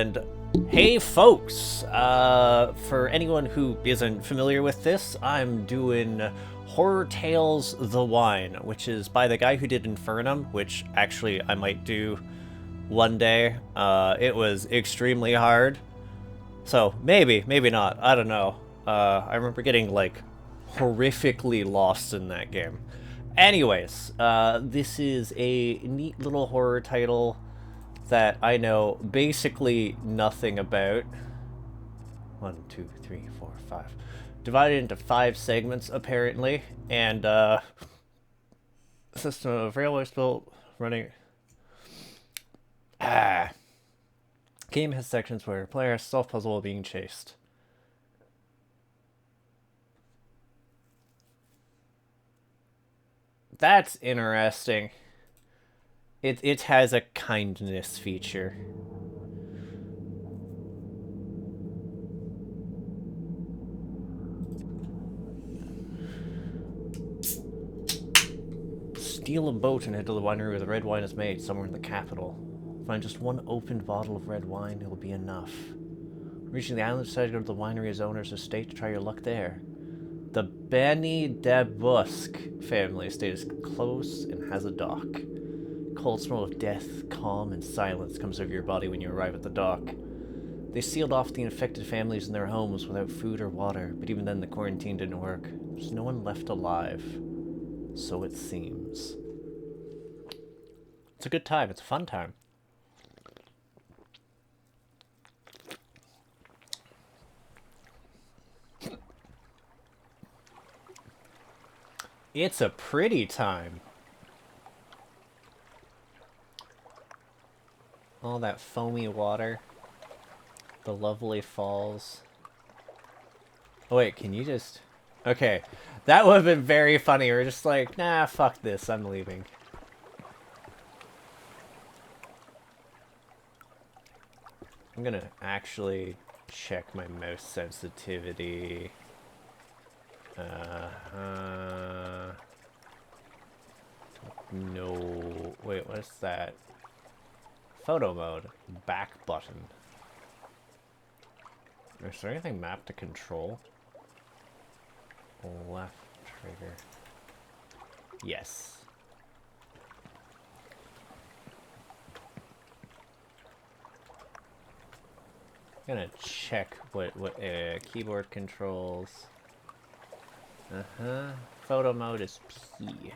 And hey folks, for anyone who isn't familiar with this, I'm doing Horror Tales The Wine, which is by the guy who did Infernum, which actually I might do one day. It was extremely hard, so maybe not, I don't know. I remember getting like horrifically lost in that game. Anyways, this is a neat little horror title that I know basically nothing about. 1, 2, 3, 4, 5. Divided into 5 segments, apparently, and system of railways built, running. Game has sections where players solve puzzle while being chased. That's interesting. It has a kindness feature. Steal a boat and head to the winery where the red wine is made, somewhere in the capital. Find just one opened bottle of red wine, it will be enough. Reaching the island, decide to go to the winery's owner's estate to try your luck there. The Benny de Busque family estate is close and has a dock. Cold smell of death, calm, and silence comes over your body when you arrive at the dock. They sealed off the infected families in their homes without food or water, but even then the quarantine didn't work. There's no one left alive. So it seems. It's a good time. It's a fun time. It's a pretty time. All that foamy water. The lovely falls. Oh wait, can you just... Okay, that would have been very funny. We're just like, nah, fuck this, I'm leaving. I'm gonna actually check my mouse sensitivity. No, wait, what's that? Photo mode, back button. Is there anything mapped to control? Left trigger. Yes. I'm gonna check what keyboard controls. Photo mode is P.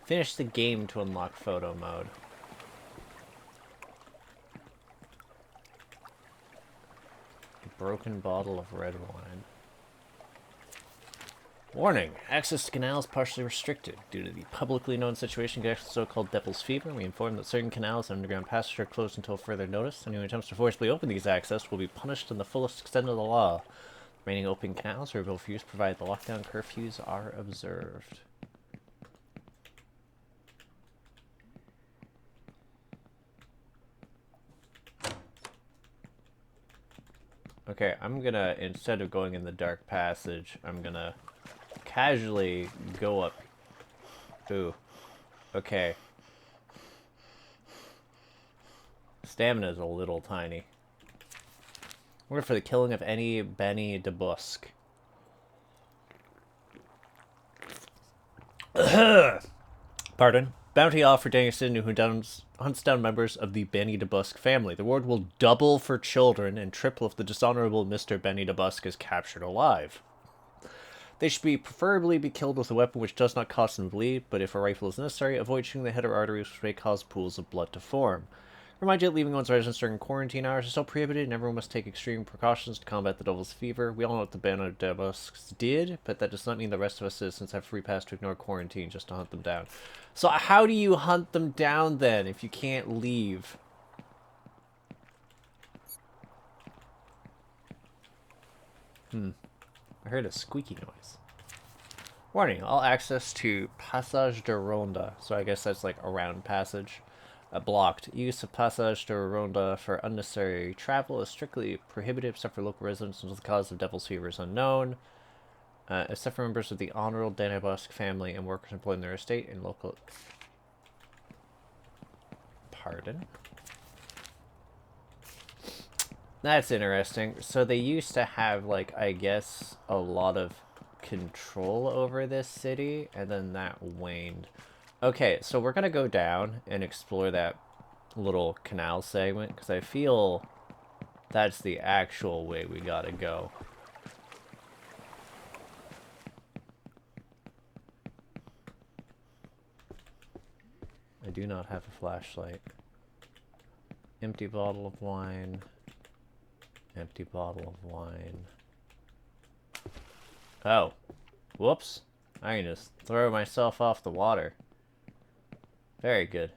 Finish the game to unlock photo mode. Broken bottle of red wine. Warning! Access to canals partially restricted. Due to the publicly known situation connected to so-called Devil's Fever, we inform that certain canals and underground passages are closed until further notice. Anyone who attempts to forcibly open these access will be punished in the fullest extent of the law. Remaining open canals are able for use provided the lockdown curfews are observed. Okay, I'm gonna, instead of going in the dark passage, I'm gonna casually go up. Ooh. Okay. Stamina is a little tiny. Order for the killing of any Benny de Busque. Pardon. Bounty offered to any citizen who hunts down members of the Benny de Busque family. The reward will double for children and triple if the dishonorable Mr. Benny de Busque is captured alive. They should preferably be killed with a weapon which does not cause them to bleed, but if a rifle is necessary, avoid shooting the head or arteries which may cause pools of blood to form. Remind you that leaving one's residence during quarantine hours is still prohibited, and everyone must take extreme precautions to combat the Devil's Fever. We all know what the Benny de Busques did, but that does not mean the rest of us citizens have free pass to ignore quarantine just to hunt them down. So how do you hunt them down, then, if you can't leave? I heard a squeaky noise. Warning, all access to Passage de Ronda, so I guess that's like a round passage, blocked. Use of Passage de Ronda for unnecessary travel is strictly prohibited except for local residents until the cause of Devil's Fever is unknown. Except for members of the Honorable de Busque family and workers employed in their estate and local... Pardon? That's interesting. So they used to have, like, I guess, a lot of control over this city, and then that waned. Okay, so we're gonna go down and explore that little canal segment, because I feel that's the actual way we gotta go. I do not have a flashlight. Empty bottle of wine. Empty bottle of wine. Oh. Whoops. I can just throw myself off the water. Very good.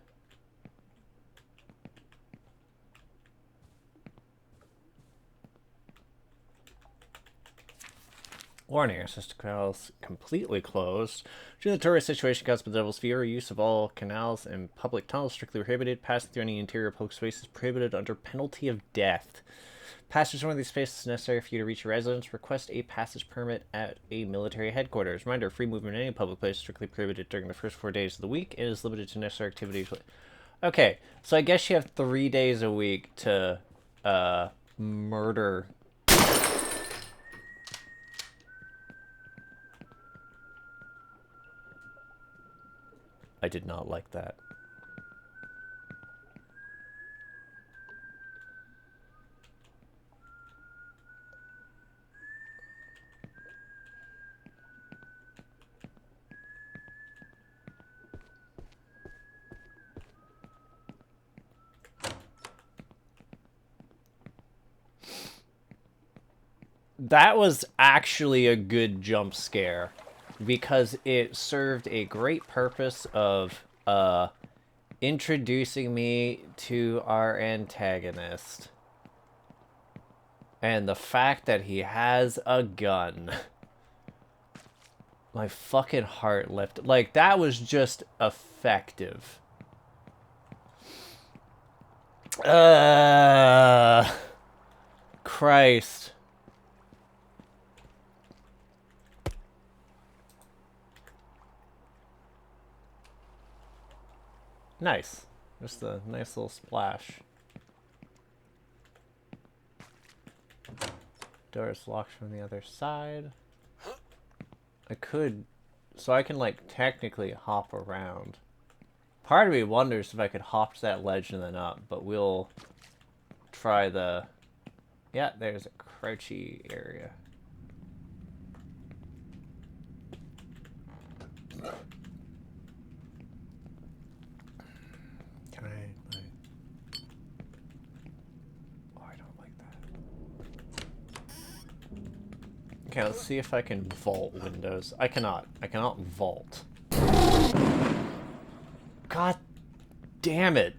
Warning, assisted canals completely closed. Due to the tourist situation caused by the Devil's Fever, use of all canals and public tunnels strictly prohibited. Passing through any interior public spaces prohibited under penalty of death. Passage through one of these spaces is necessary for you to reach your residence. Request a passage permit at a military headquarters. Reminder, free movement in any public place is strictly prohibited during the first 4 days of the week and is limited to necessary activities. Okay, so I guess you have 3 days a week to murder. I did not like that. That was actually a good jump scare because it served a great purpose of introducing me to our antagonist. And the fact that he has a gun. My fucking heart lifted. Like, that was just effective. Christ. Nice. Just a nice little splash. Door is locked from the other side. I could... So I can, like, technically hop around. Part of me wonders if I could hop to that ledge and then up, but we'll try the... Yeah, there's a crouchy area. Can I... Oh, I don't like that. Okay, let's see if I can vault windows. I cannot. I cannot vault. God damn it.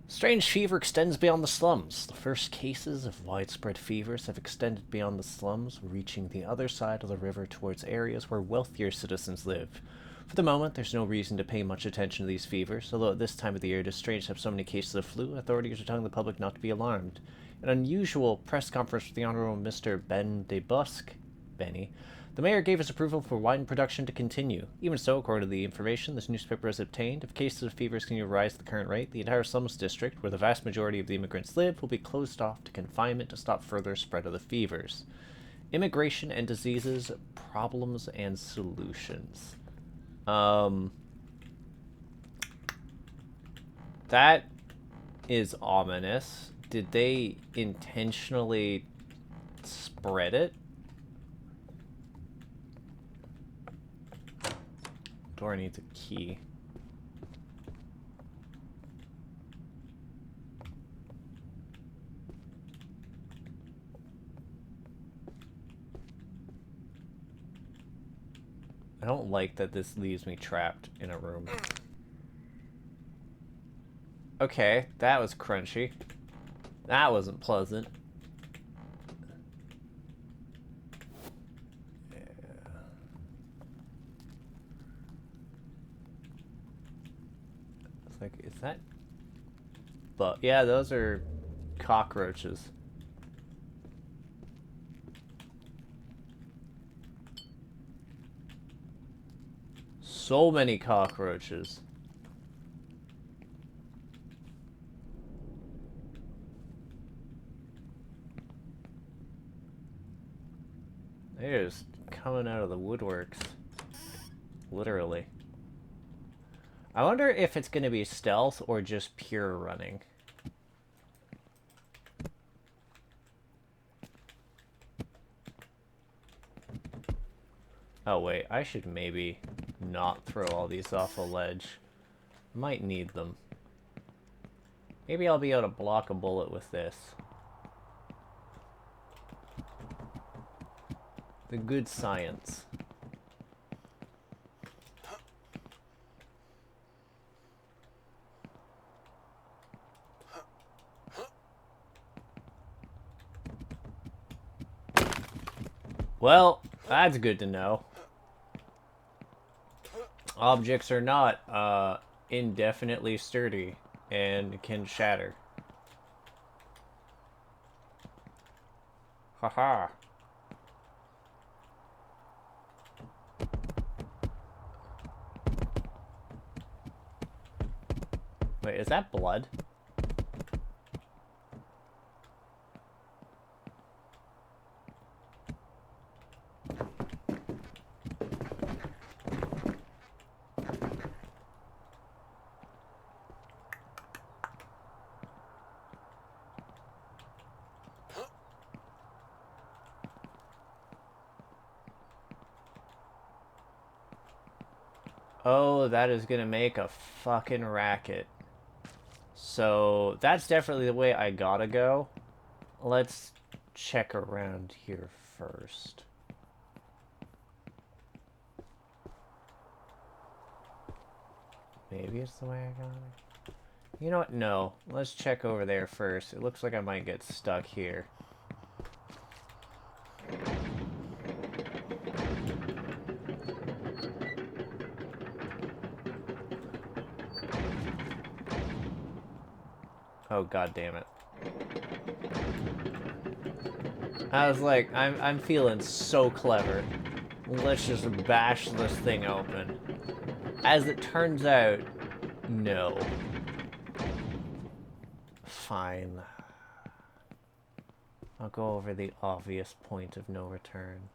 Strange fever extends beyond the slums. The first cases of widespread fevers have extended beyond the slums, reaching the other side of the river towards areas where wealthier citizens live. For the moment, there's no reason to pay much attention to these fevers, although at this time of the year it is strange to have so many cases of flu. Authorities are telling the public not to be alarmed. An unusual press conference with the Honorable Mr. Ben de Busque, Benny, the mayor gave his approval for wine production to continue. Even so, according to the information this newspaper has obtained, if cases of fevers continue to rise at the current rate, the entire slums district, where the vast majority of the immigrants live, will be closed off to confinement to stop further spread of the fevers. Immigration and diseases, problems and solutions. That is ominous. Did they intentionally spread it? Door needs a key. I don't like that this leaves me trapped in a room. Okay, that was crunchy. That wasn't pleasant. Like, is that... But, yeah, those are cockroaches. so many cockroaches. They're just coming out of the woodworks. Literally. I wonder if it's going to be stealth or just pure running. Oh wait, I should maybe not throw all these off a ledge. Might need them. Maybe I'll be able to block a bullet with this. The good science. Well, that's good to know. Objects are not indefinitely sturdy and can shatter. Haha. Wait, is that blood? Oh, that is gonna make a fucking racket. So, that's definitely the way I gotta go. Let's check around here first. Maybe it's the way I got it. You know what? No. Let's check over there first. It looks like I might get stuck here. Oh, god damn it. I was like, I'm feeling so clever. Let's just bash this thing open. As it turns out, no. Fine. I'll go over the obvious point of no return.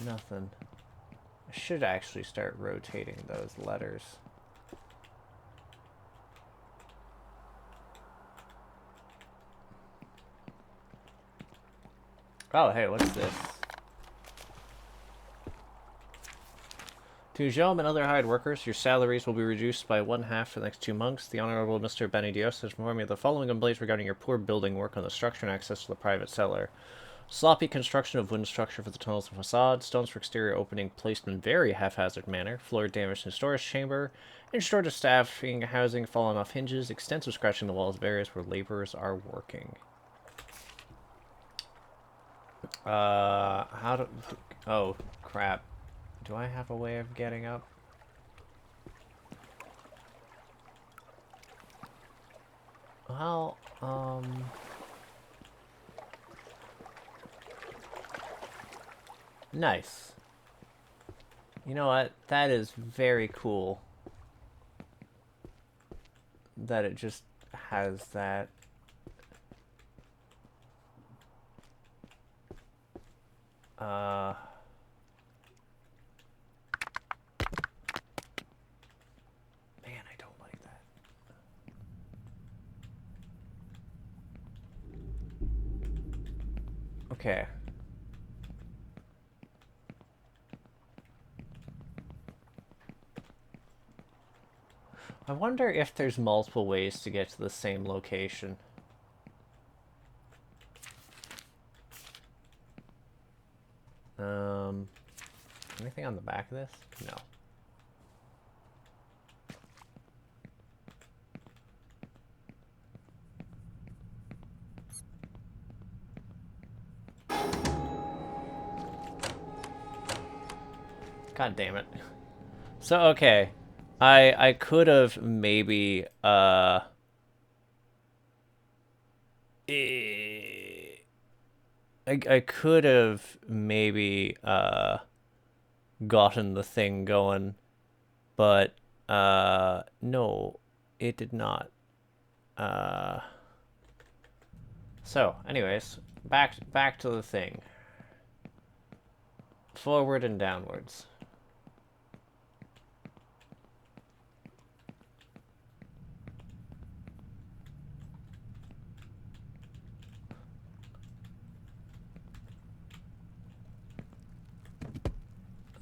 Nothing. I should actually start rotating those letters. Oh, hey, what's this? To Jome and other hired workers, your salaries will be reduced by 1/2 for the next 2 months. The Honorable Mr. Benedios has informed me of the following complaints regarding your poor building work on the structure and access to the private cellar. Sloppy construction of wooden structure for the tunnels and facade, stones for exterior opening placed in very haphazard manner, floor damage in storage chamber, and short of staffing, housing fallen off hinges, extensive scratching the walls of areas where laborers are working. How do... Oh, crap. Do I have a way of getting up? Well, nice. You know what? That is very cool. That it just has that. Man, I don't like that. Okay. I wonder if there's multiple ways to get to the same location. Anything on the back of this? No. God damn it. So, okay. I could have maybe, I could have maybe gotten the thing going, but no, it did not. So, anyways, back to the thing. Forward and downwards.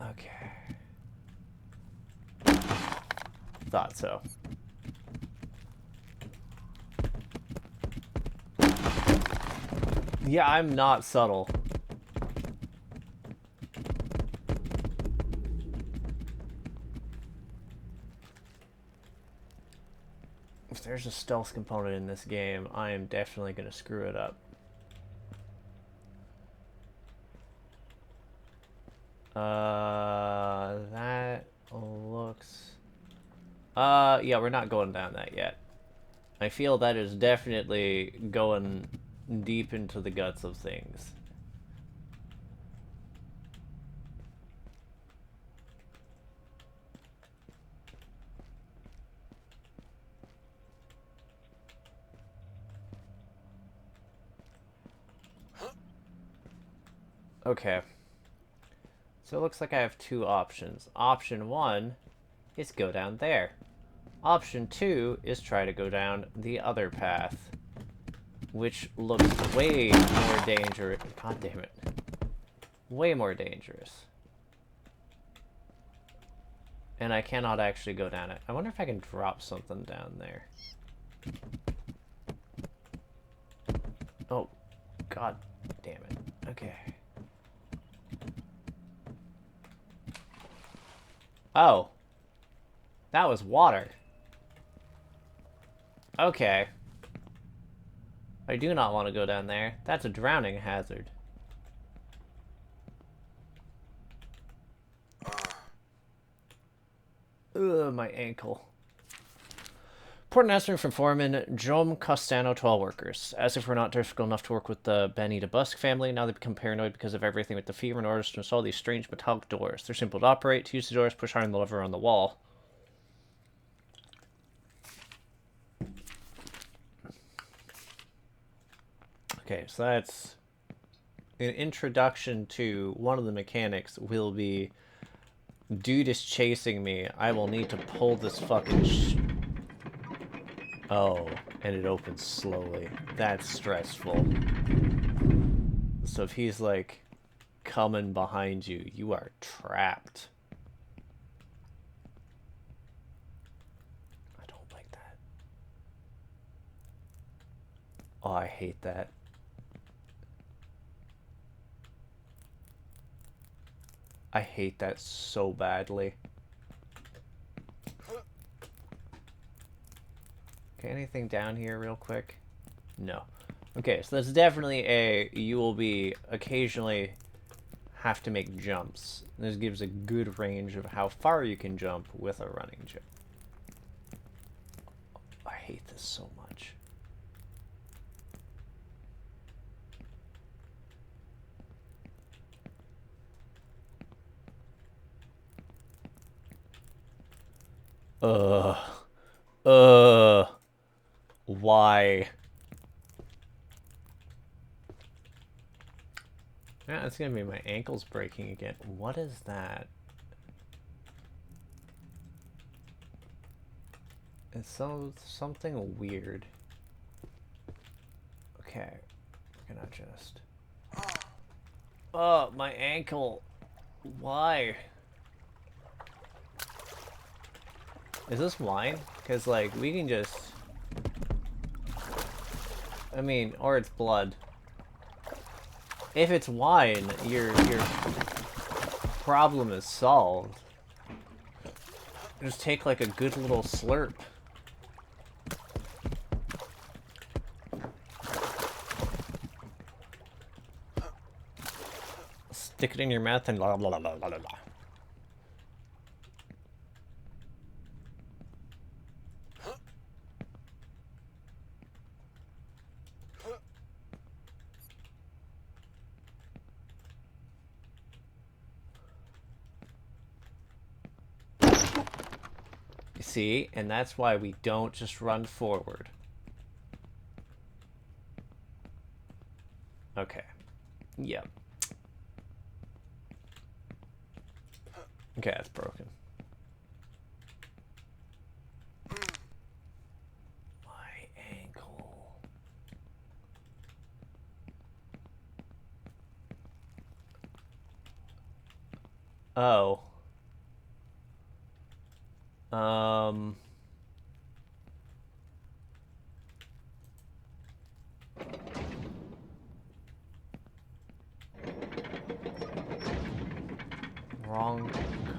Okay. Thought so. Yeah, I'm not subtle. If there's a stealth component in this game, I am definitely going to screw it up. That looks... yeah, we're not going down that yet. I feel that is definitely going deep into the guts of things. Okay. So it looks like I have two options. Option one is go down there. Option two is try to go down the other path, which looks way more dangerous. God damn it. Way more dangerous. And I cannot actually go down it. I wonder if I can drop something down there. Oh, god damn it. Okay. Oh. That was water. Okay. I do not want to go down there. That's a drowning hazard. Ugh, my ankle. Important announcement from Foreman Jom Costano to all workers. As if we're not difficult enough to work with the Benny DeBusk family, now they become paranoid because of everything with the fever and orders to install these strange metallic doors. They're simple to operate. To use the doors, push hard on the lever on the wall. Okay, so that's an introduction to one of the mechanics will be dude is chasing me. I will need to pull this fucking oh, and it opens slowly. That's stressful. So if he's like coming behind you, you are trapped. I don't like that. Oh, I hate that. I hate that so badly. Okay, anything down here real quick? No. Okay, so that's definitely a... You will be occasionally have to make jumps. This gives a good range of how far you can jump with a running jump. I hate this so much. Why? Yeah, it's gonna be my ankles breaking again. What is that? It's something weird. Okay, we're gonna just... Oh, my ankle. Why? Is this wine? Because, like, we can just... I mean, or it's blood. If it's wine, your problem is solved. Just take, like, a good little slurp. Stick it in your mouth and blah, blah, blah, blah, blah, blah. See, and that's why we don't just run forward. Okay. Yep. Okay, that's broken. My ankle. Oh. Wrong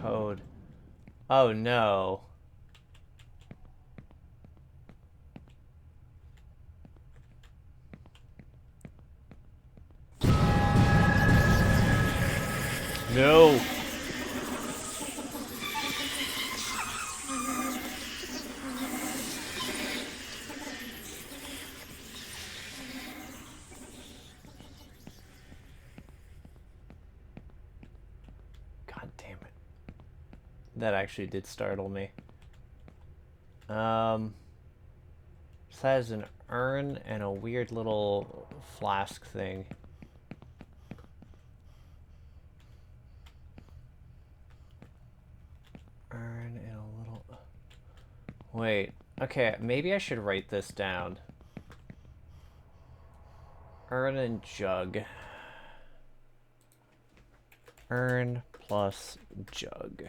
code. Oh no. No. God damn it. That actually did startle me. This has an urn and a weird little flask thing. Urn and a little... Wait. Okay, maybe I should write this down. Urn and jug. Urn plus jug.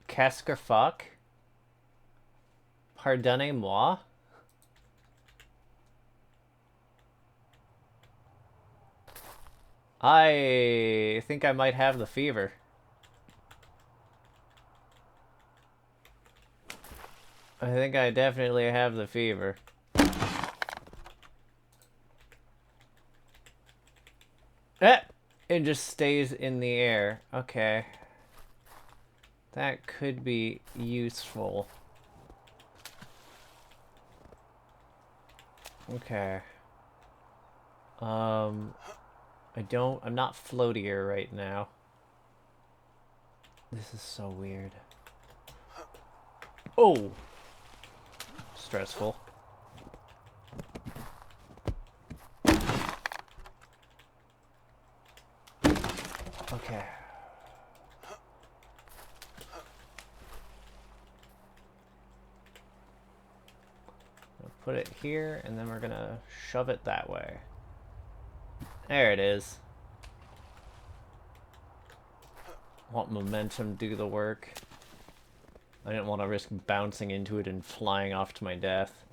Qu'est-ce que fuck? Pardonnez-moi? I think I might have the fever. I think I definitely have the fever. It just stays in the air. Okay. That could be useful. Okay. I'm not floatier right now. This is so weird. Oh! Stressful. Okay. Put it here, and then we're gonna shove it that way. There it is. Want momentum do the work. I didn't want to risk bouncing into it and flying off to my death.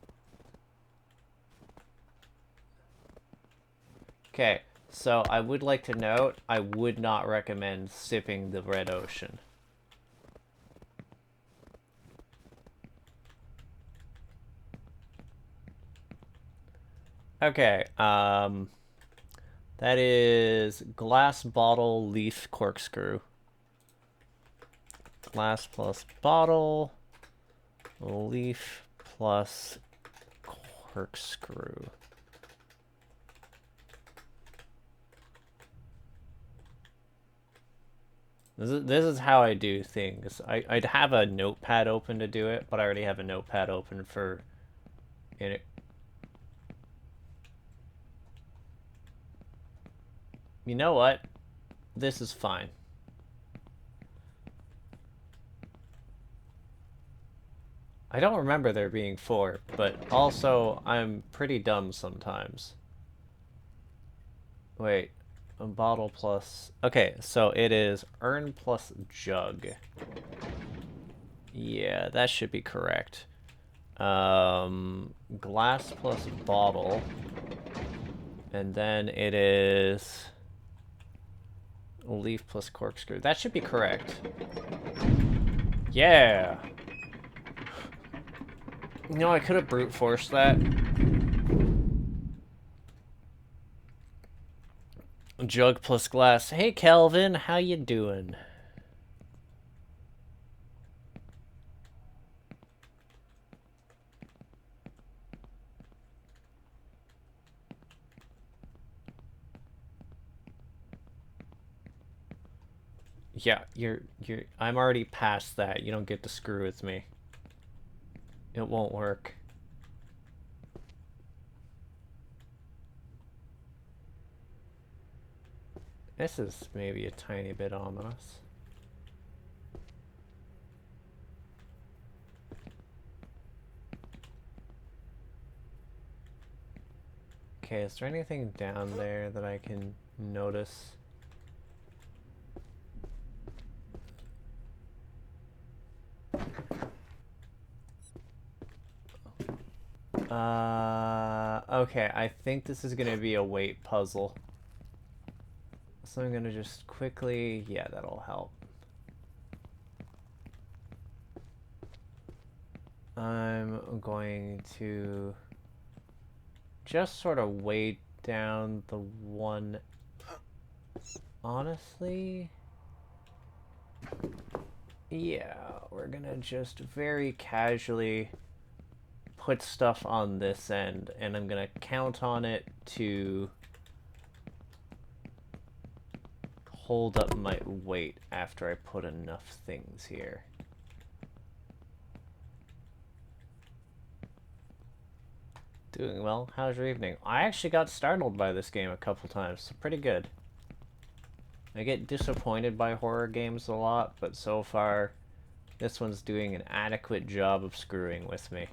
Okay, so I would like to note, I would not recommend sipping the red ocean. Okay, that is glass bottle leaf corkscrew. Glass plus bottle, leaf plus corkscrew. This is how I do things. I'd have a notepad open to do it, but I already have a notepad open for it. You know what? This is fine. I don't remember there being 4, but also I'm pretty dumb sometimes. Wait, a bottle plus... Okay, so it is urn plus jug. Yeah, that should be correct. Glass plus bottle. And then it is... leaf plus corkscrew. That should be correct. Yeah! You know, I could have brute forced that. Jug plus glass. Hey, Calvin, how you doing? Yeah, I'm already past that. You don't get to screw with me. It won't work. This is maybe a tiny bit ominous. Okay, is there anything down there that I can notice? Okay, I think this is gonna be a weight puzzle. So I'm gonna just quickly, yeah, that'll help. I'm going to just sort of weight down the one. Honestly, yeah, we're gonna just very casually put stuff on this end, and I'm gonna count on it to hold up my weight after I put enough things here. Doing well. How's your evening? I actually got startled by this game a couple times, so pretty good. I get disappointed by horror games a lot, but so far, this one's doing an adequate job of screwing with me.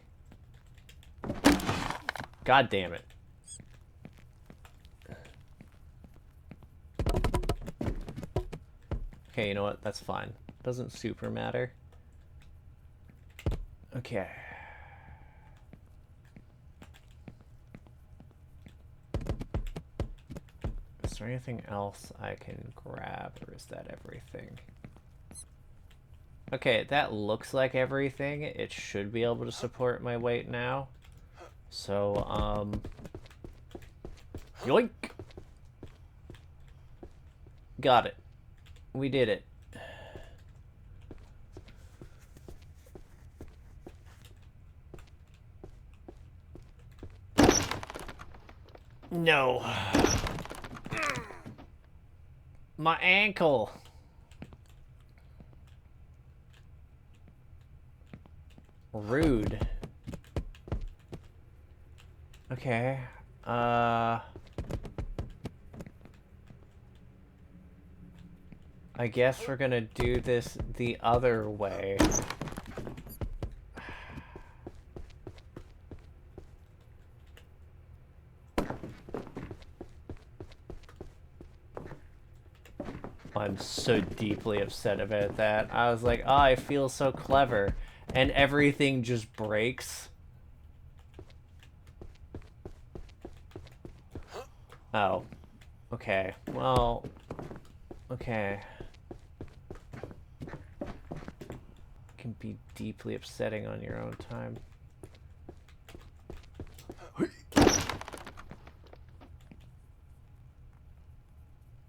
God damn it. Okay, you know what? That's fine. Doesn't super matter. Okay. Is there anything else I can grab, or is that everything? Okay, that looks like everything. It should be able to support my weight now. So, yoink! Got it. We did it. No. My ankle. Rude. Okay. I guess we're gonna do this the other way. I'm so deeply upset about that. I was like, oh, I feel so clever. And everything just breaks. Oh. Okay. Well. Okay. Can be deeply upsetting on your own time.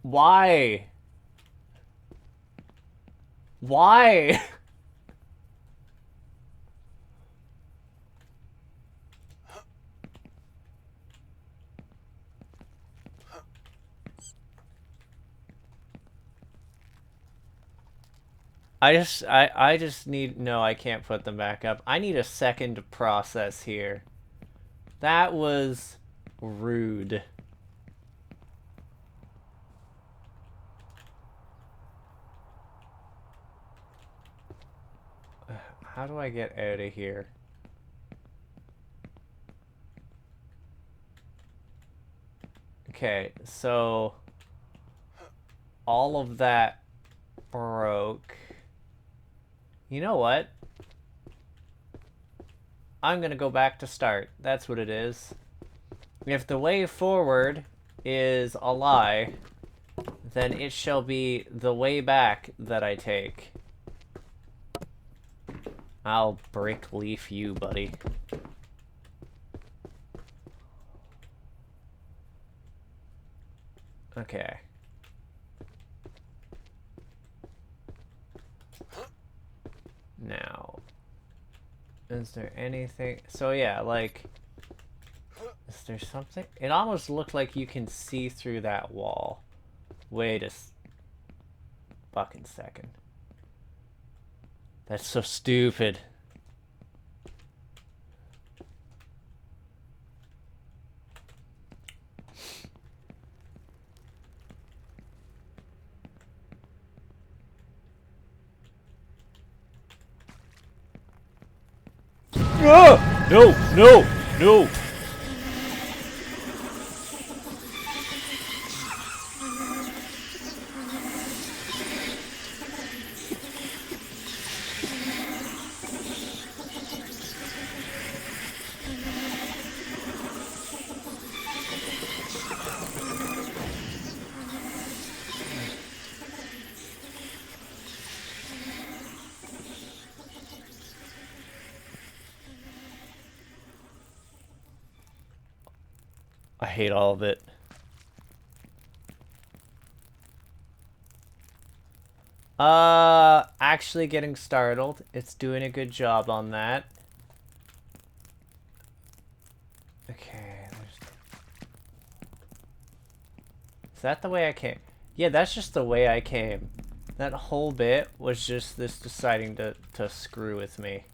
Why? Why? I just need, no, I can't put them back up. I need a second process here. That was rude. How do I get out of here? Okay, so all of that broke. You know what? I'm gonna go back to start. That's what it is. If the way forward is a lie, then it shall be the way back that I take. I'll brick leaf you, buddy. Okay. Now, is there anything? So yeah, like, is there something? It almost looked like you can see through that wall. Wait a fucking second. That's so stupid. Ah! No, no, no. I hate all of it. Actually getting startled. It's doing a good job on that. Okay. Is that the way I came? Yeah, that's just the way I came. That whole bit was just this deciding to screw with me.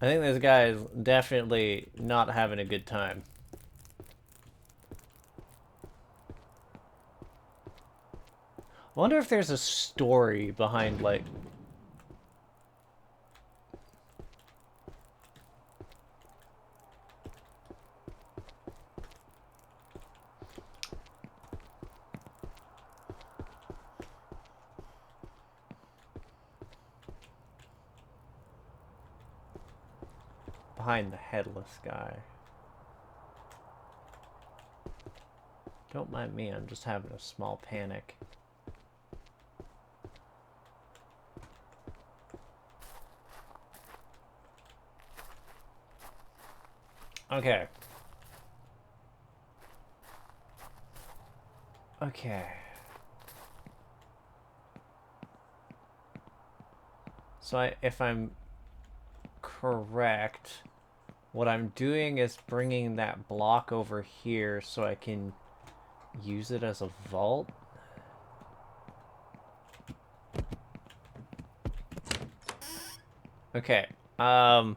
I think this guy is definitely not having a good time. I wonder if there's a story behind, like... behind the headless guy. Don't mind me, I'm just having a small panic. Okay. Okay. So if I'm correct, what I'm doing is bringing that block over here so I can use it as a vault. Okay. I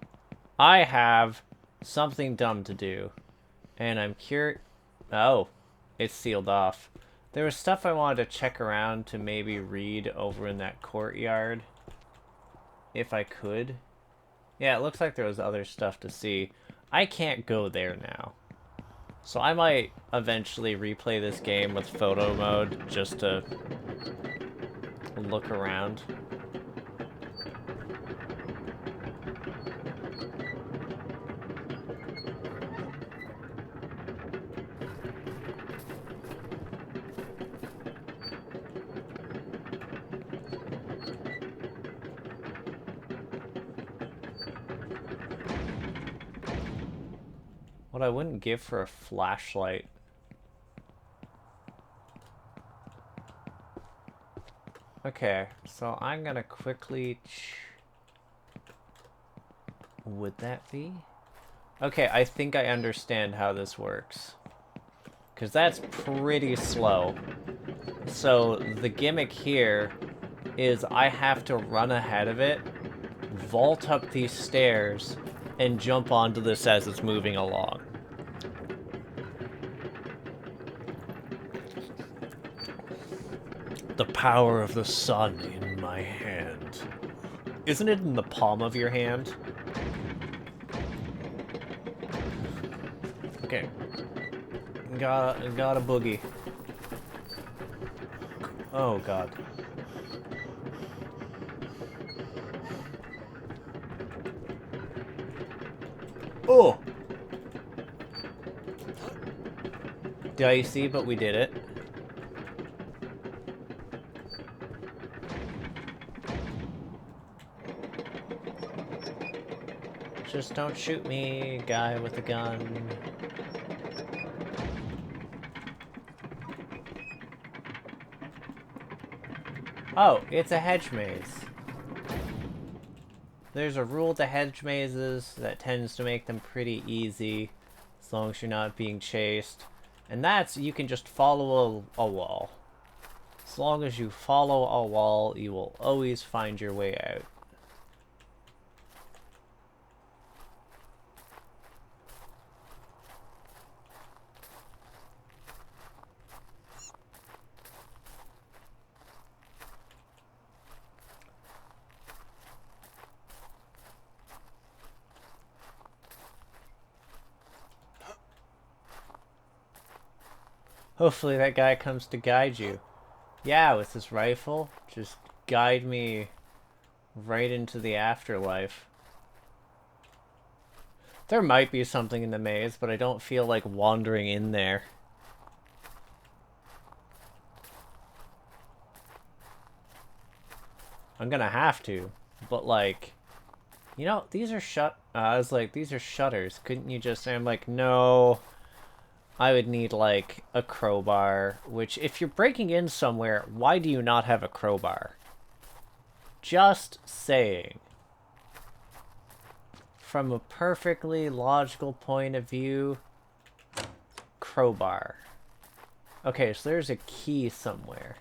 have something dumb to do, and I'm curious. Oh, it's sealed off. There was stuff I wanted to check around to maybe read over in that courtyard, if I could. Yeah, it looks like there was other stuff to see. I can't go there now. So I might eventually replay this game with photo mode just to look around. What I wouldn't give for a flashlight. Okay, so I'm gonna quickly... Would that be? Okay, I think I understand how this works. Because that's pretty slow. So the gimmick here is I have to run ahead of it, vault up these stairs, and jump onto this as it's moving along. The power of the sun in my hand. Isn't it in the palm of your hand? Okay. Got a boogie. Oh god. Oh! Dicey, but we did it. Just don't shoot me, guy with a gun. Oh, it's a hedge maze. There's a rule to hedge mazes that tends to make them pretty easy, as long as you're not being chased. And that's, you can just follow a wall. As long as you follow a wall, you will always find your way out. Hopefully that guy comes to guide you. Yeah, with his rifle, just guide me right into the afterlife. There might be something in the maze, but I don't feel like wandering in there. I'm gonna have to, but like, you know, these are I was like, these are shutters. Couldn't you just? And I'm like, no. I would need like a crowbar. Which, if you're breaking in somewhere, why do you not have a crowbar? Just saying. From a perfectly logical point of view, crowbar. Okay, so there's a key somewhere.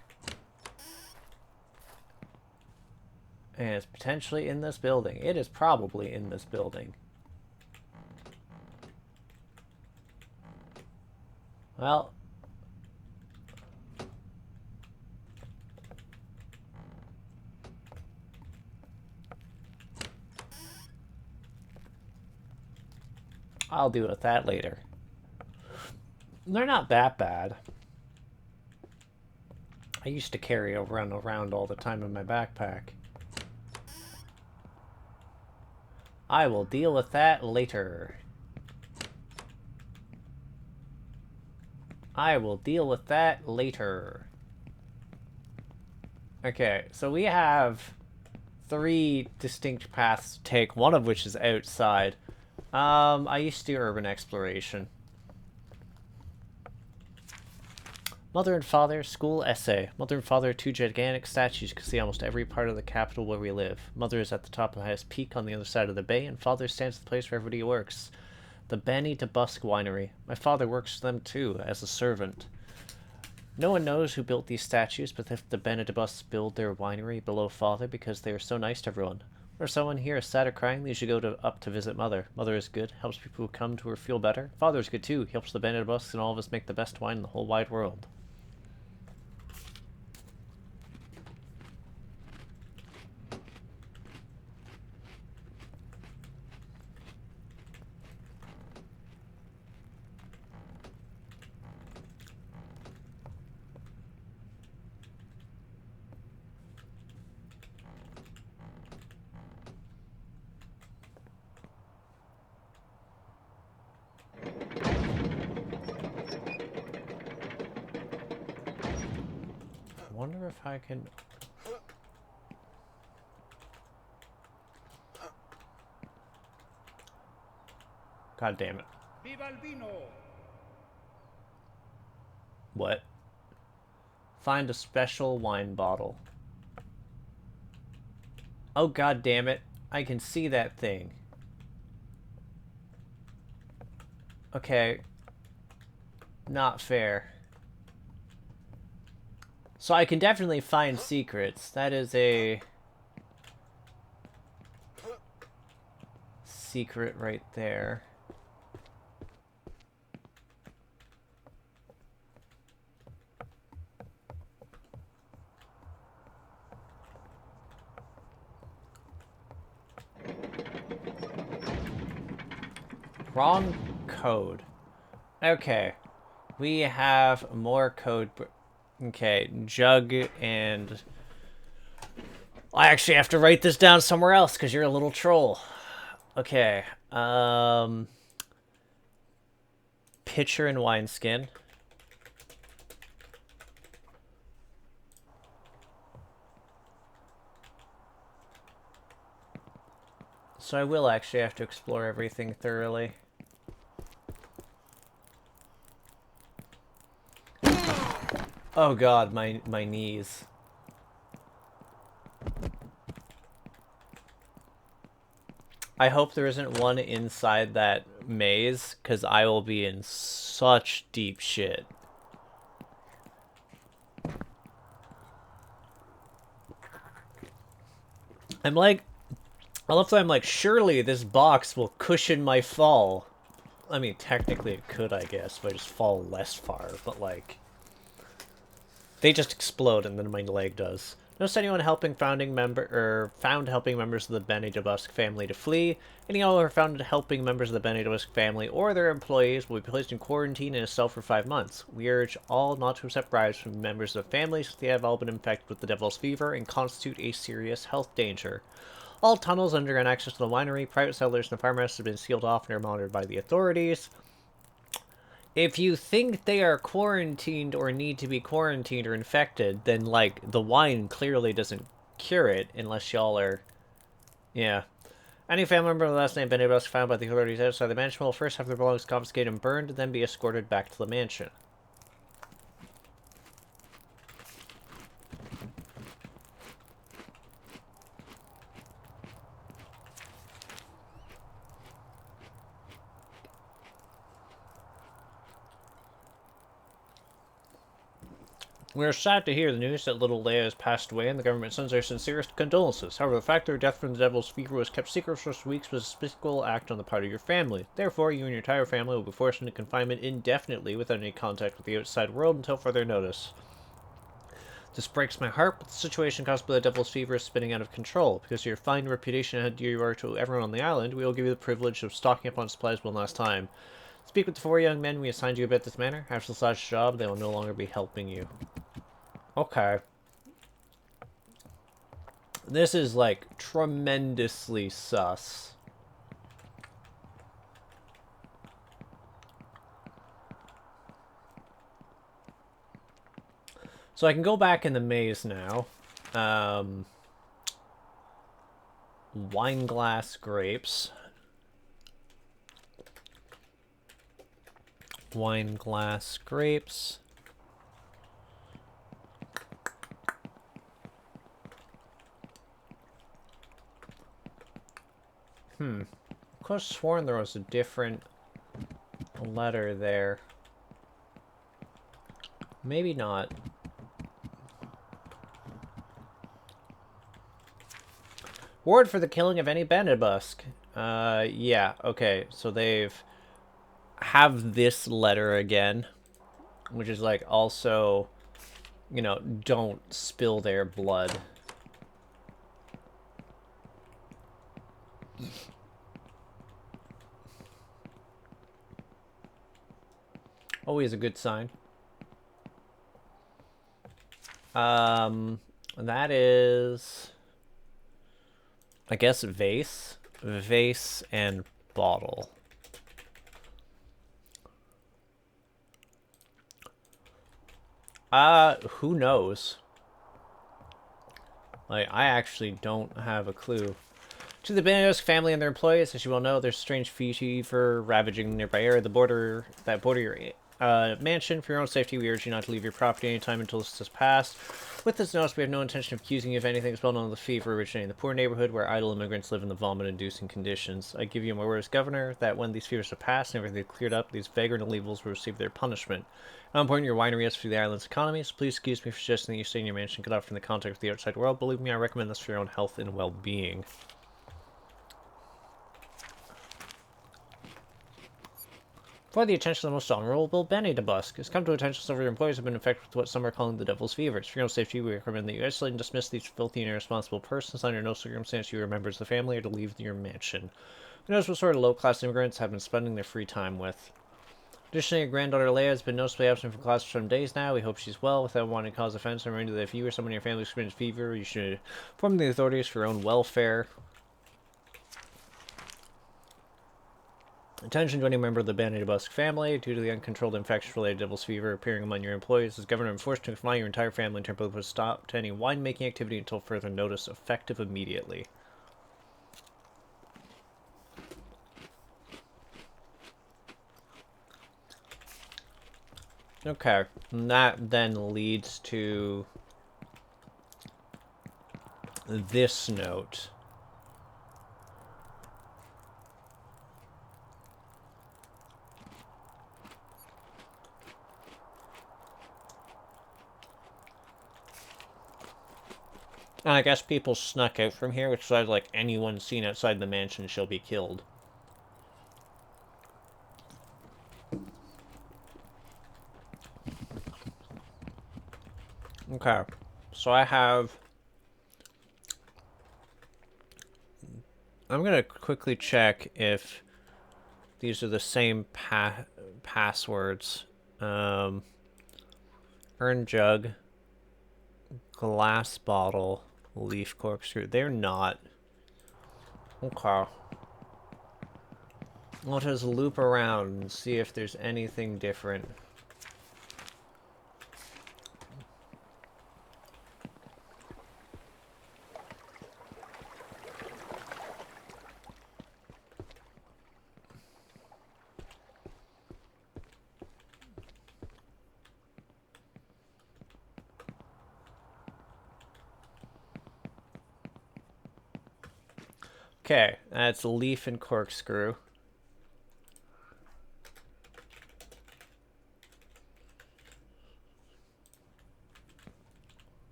And it's potentially in this building. It is probably in this building. Well. I'll deal with that later. They're not that bad. I used to carry around all the time in my backpack. I will deal with that later. I will deal with that later. Okay, so we have 3 distinct paths to take, one of which is outside. I used to do urban exploration. Mother and Father, school essay. Mother and Father are 2 gigantic statues. You can see almost every part of the capital where we live. Mother is at the top of the highest peak on the other side of the bay, and Father stands at the place where everybody works. The Benny de Busk Winery. My father works for them too, as a servant. No one knows who built these statues, but if the Benny de Busks build their winery below Father because they are so nice to everyone. Or someone here is sad or crying, they should go up to visit Mother. Mother is good, helps people who come to her feel better. Father is good too, he helps the Benny de Busks and all of us make the best wine in the whole wide world. I wonder if I can... God damn it. What? Find a special wine bottle. Oh, god damn it. I can see that thing. Okay. Not fair. So I can definitely find secrets. That is a... secret right there. Wrong code. Okay. We have more code. Okay, jug and... I actually have to write this down somewhere else because you're a little troll. Okay. Pitcher and wineskin. So I will actually have to explore everything thoroughly. Oh god, my knees. I hope there isn't one inside that maze, because I will be in such deep shit. I'm like, I love that I'm like, surely this box will cushion my fall. I mean, technically it could, I guess, if I just fall less far, but like, they just explode and then my leg does. Notice anyone helping found helping members of the Benny DeBusk family to flee. Anyone who are found helping members of the Benny DeBusk family or their employees will be placed in quarantine in a cell for 5 months. We urge all not to accept bribes from members of families if they have all been infected with the devil's fever and constitute a serious health danger. All tunnels, underground access to the winery, private settlers, and the farmhouse have been sealed off and are monitored by the authorities. If you think they are quarantined or need to be quarantined or infected, then, like, the wine clearly doesn't cure it unless y'all are... Yeah. Any family member of the last name Benedus found by the authorities outside the mansion will first have their belongings confiscated and burned, then be escorted back to the mansion. We are sad to hear the news that little Leia has passed away, and the government sends their sincerest condolences. However, the fact that her death from the devil's fever was kept secret for 6 weeks was a despicable act on the part of your family. Therefore, you and your entire family will be forced into confinement indefinitely without any contact with the outside world until further notice. This breaks my heart, but the situation caused by the devil's fever is spinning out of control. Because of your fine reputation and how dear you are to everyone on the island, we will give you the privilege of stocking up on supplies one last time. Speak with the 4 young men we assigned you about this matter. After this last job, they will no longer be helping you. Okay. This is, like, tremendously sus. So I can go back in the maze now. Wine glass grapes. Wine glass grapes. I could have sworn there was a different letter there. Maybe not. Ward for the killing of any bandit busk. Yeah, okay. So they've have this letter again, which is like also, you know, don't spill their blood. Always a good sign. That is, I guess, vase and bottle. Who knows? Like, I actually don't have a clue. To the Beniosk family and their employees, as you well know, there's strange fever ravaging the nearby area, that border your mansion. For your own safety, we urge you not to leave your property anytime until this has passed. With this notice, we have no intention of accusing you of anything as well known the fever originating in the poor neighborhood where idle immigrants live in the vomit-inducing conditions. I give you my word as governor that when these fevers have passed and everything is cleared up, these vagrant illegals will receive their punishment. How important your winery is for the island's economy, so please excuse me for suggesting that you stay in your mansion cut off from the contact with the outside world. Believe me, I recommend this for your own health and well-being. For the attention of the most honorable Benny DeBusk, has come to attention several of your employees have been infected with what some are calling the devil's fevers. For your own safety, we recommend that you isolate and dismiss these filthy and irresponsible persons. Under no circumstance you or members of the family are to leave your mansion. Who knows what sort of low-class immigrants have been spending their free time with. Additionally, your granddaughter Leia has been noticeably absent from class for some days now. We hope she's well, without wanting to cause offense. And remind you that if you or someone in your family experiences fever, you should inform the authorities for your own welfare. Attention to any member of the Benny DeBusk family. Due to the uncontrolled infection-related devil's fever appearing among your employees, as governor, I'm forced to confine your entire family and temporarily put a stop to any winemaking activity until further notice, effective immediately. Okay, and that then leads to this note. And I guess people snuck out from here, which says, like, anyone seen outside the mansion shall be killed. Okay. So I have... I'm gonna quickly check if these are the same passwords. Earn jug, glass bottle, leaf corkscrew. They're not. Okay. We'll just loop around and see if there's anything different. Okay, that's leaf and corkscrew.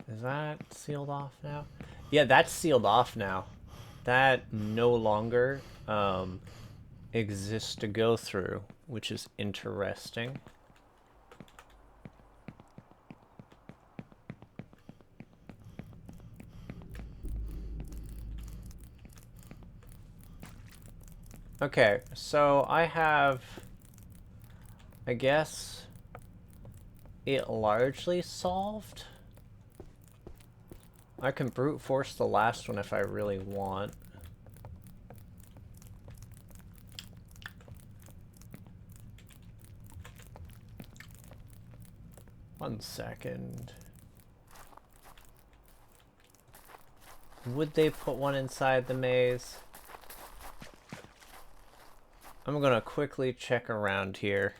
Is that sealed off now? Yeah, that's sealed off now. That no longer exists to go through, which is interesting. Okay, so I have, I guess, it largely solved. I can brute force the last one if I really want. One second. Would they put one inside the maze? I'm gonna quickly check around here.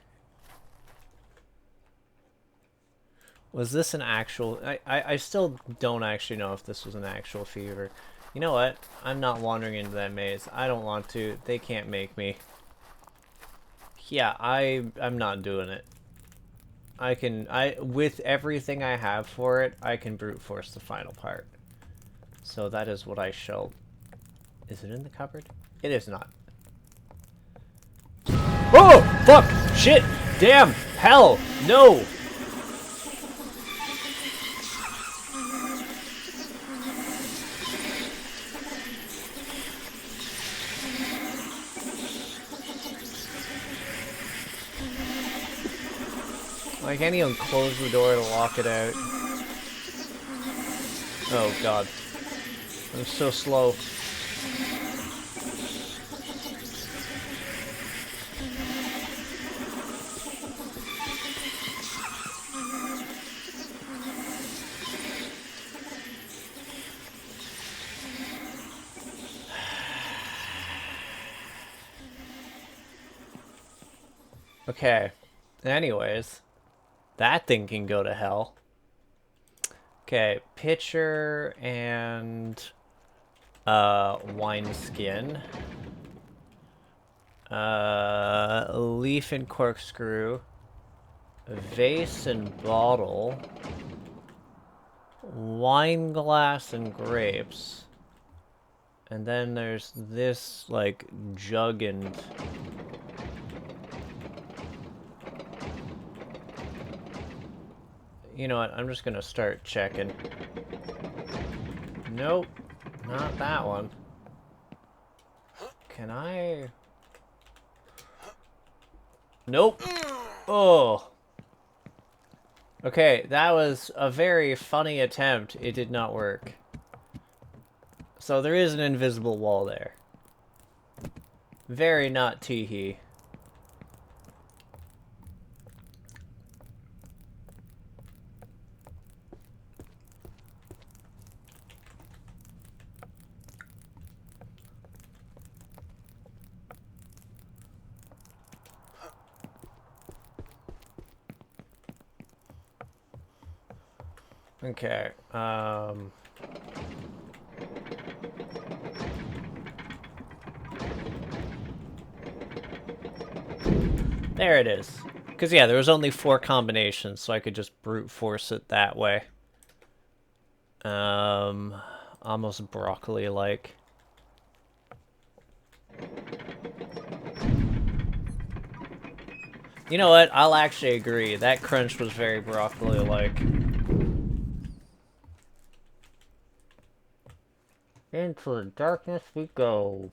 Was this an actual... I still don't actually know if this was an actual fever. You know what? I'm not wandering into that maze. I don't want to. They can't make me. Yeah, I'm not doing it. With everything I have for it, I can brute force the final part. So that is what I shall... Is it in the cupboard? It is not. Oh! Fuck! Shit! Damn! Hell! No! I can't even close the door to lock it out. Oh god. I'm so slow. Okay. Anyways. That thing can go to hell. Okay, pitcher and wine skin. Leaf and corkscrew. Vase and bottle. Wine glass and grapes. And then there's this, like, jug and... You know what? I'm just gonna start checking. Nope. Not that one. Can I... Nope. Oh. Okay, that was a very funny attempt. It did not work. So there is an invisible wall there. Very not teehee. Okay, there it is. Because, yeah, there was only 4 combinations, so I could just brute force it that way. Almost broccoli-like. You know what? I'll actually agree. That crunch was very broccoli-like. Into the darkness we go.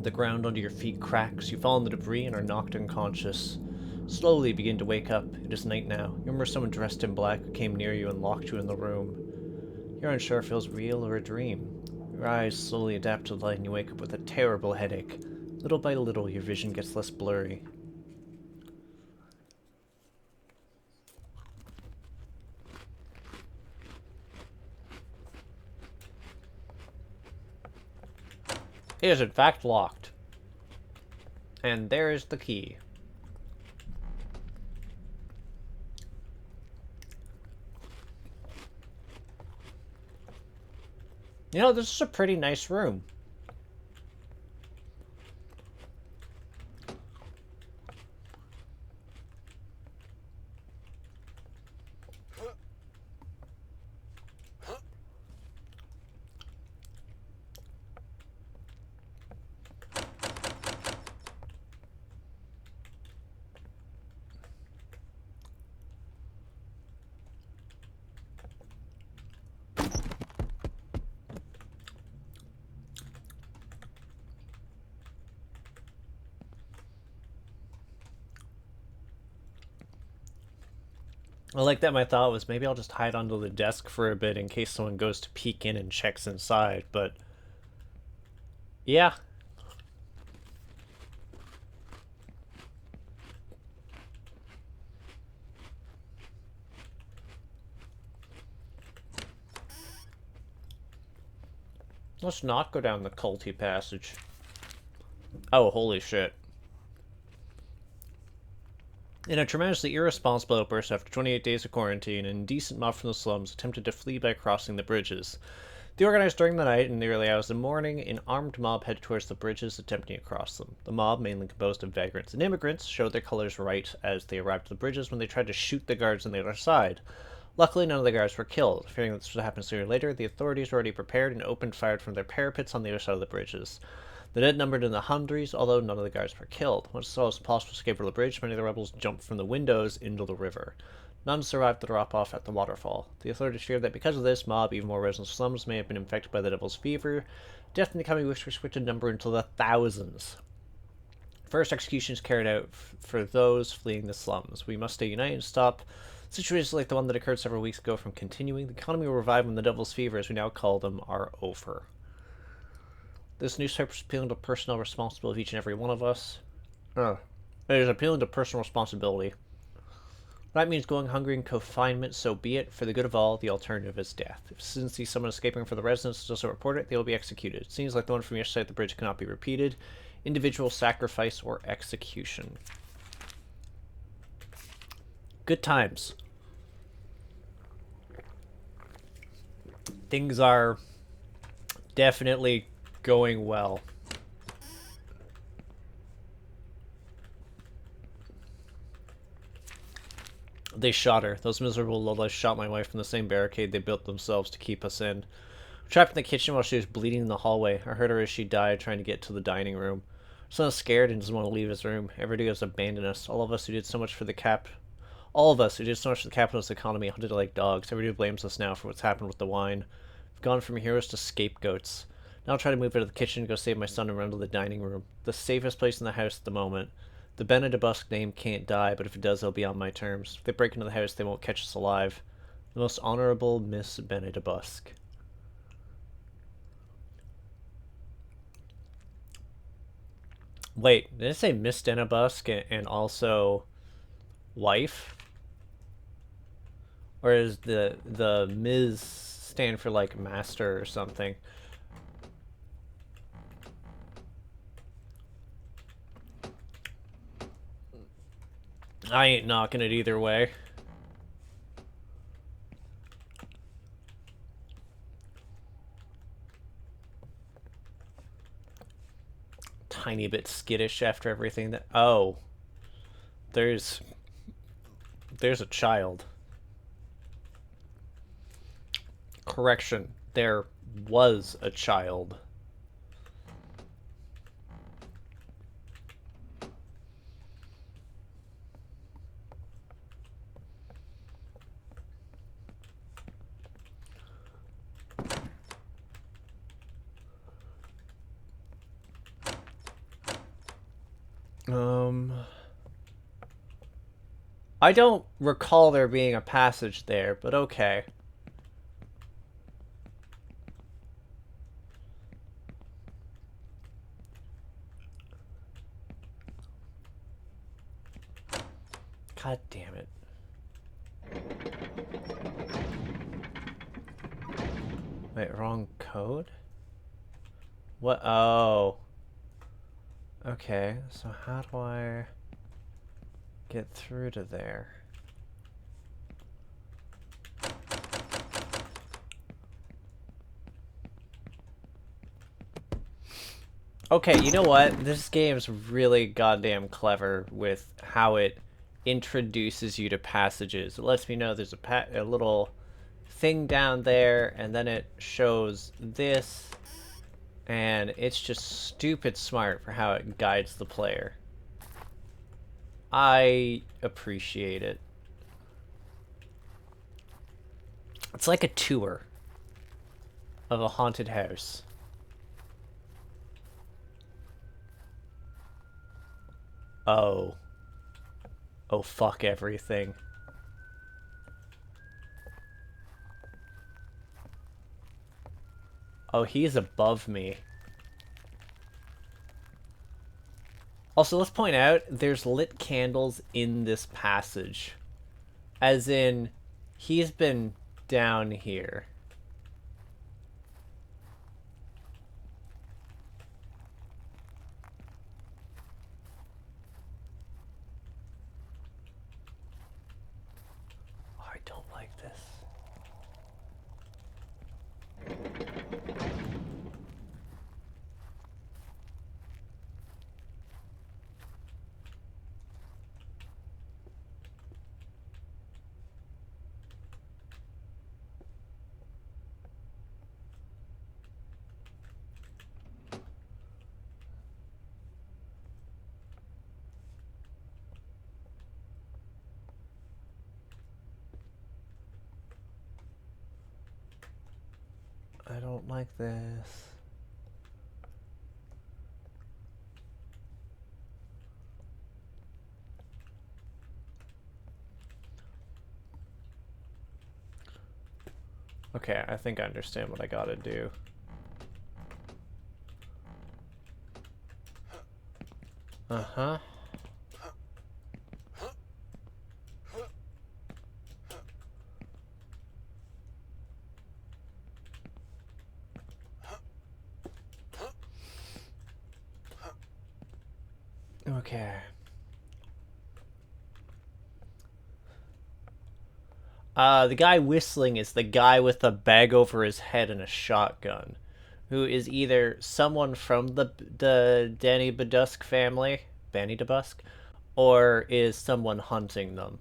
The ground under your feet cracks. You fall in the debris and are knocked unconscious. Slowly begin to wake up. It is night now. You remember someone dressed in black who came near you and locked you in the room. You're unsure if it feels real or a dream. Your eyes slowly adapt to the light and you wake up with a terrible headache. Little by little, your vision gets less blurry. It is in fact locked. And there is the key. You know, this is a pretty nice room. I like that my thought was maybe I'll just hide under the desk for a bit in case someone goes to peek in and checks inside, but yeah. Let's not go down the culty passage. Oh, holy shit. In a tremendously irresponsible outburst after 28 days of quarantine, an indecent mob from the slums attempted to flee by crossing the bridges. They organized during the night and in the early hours of the morning. An armed mob headed towards the bridges, attempting to cross them. The mob, mainly composed of vagrants and immigrants, showed their colors right as they arrived at the bridges when they tried to shoot the guards on the other side. Luckily, none of the guards were killed. Fearing that this would happen sooner or later, the authorities were already prepared and opened fire from their parapets on the other side of the bridges. The dead numbered in the hundreds, although none of the guards were killed. Once it was possible to escape over the bridge, many of the rebels jumped from the windows into the river. None survived the drop-off at the waterfall. The authorities feared that because of this mob, even more residents of slums may have been infected by the devil's fever. Death in the coming weeks were expected to number into the thousands. First executions carried out for those fleeing the slums. We must stay united and stop situations like the one that occurred several weeks ago from continuing. The economy will revive when the devil's fever, as we now call them, are over. This newspaper is appealing to personal responsibility of each and every one of us. It is appealing to personal responsibility. That means going hungry in confinement, so be it. For the good of all, the alternative is death. If citizens see someone escaping from the residence and doesn't report it, they will be executed. Scenes like the one from yesterday at the bridge cannot be repeated. Individual sacrifice or execution. Good times. Things are definitely going well. They shot her. Those miserable lowlifes shot my wife from the same barricade they built themselves to keep us in. Trapped in the kitchen while she was bleeding in the hallway. I heard her as she died trying to get to the dining room. Son is scared and doesn't want to leave his room. Everybody has abandoned us. All of us who did so much for the capitalist economy hunted like dogs. Everybody blames us now for what's happened with the wine. We've gone from heroes to scapegoats. Now I'll try to move out of the kitchen, go save my son, and run to the dining room. The safest place in the house at the moment. The Benedibusque name can't die, but if it does, it'll be on my terms. If they break into the house, they won't catch us alive. The most honorable Miss Benedibusque. Wait, did I say Miss Benedibusque and also wife? Or is the Ms. stand for like master or something? I ain't knocking it either way. tiny bit skittish after everything that... Oh. There's a child. Correction. There was a child. I don't recall there being a passage there, but okay. God damn it. Wait, wrong code? What? Oh. Okay, so how do I get through to there? Okay, you know what? This game's really goddamn clever with how it introduces you to passages. It lets me know there's a little thing down there, and then it shows this, and it's just stupid smart for how it guides the player. I appreciate it. It's like a tour of a haunted house. Oh. Oh, fuck everything. Oh, he's above me. Also, let's point out, there's lit candles in this passage. As in, he's been down here. Oh, I don't like this. I don't like this. Okay, I think I understand what I gotta do. Uh-huh. Okay. The guy whistling is the guy with the bag over his head and a shotgun, who is either someone from the Danny Badusk family, Banny DeBusk, or is someone hunting them.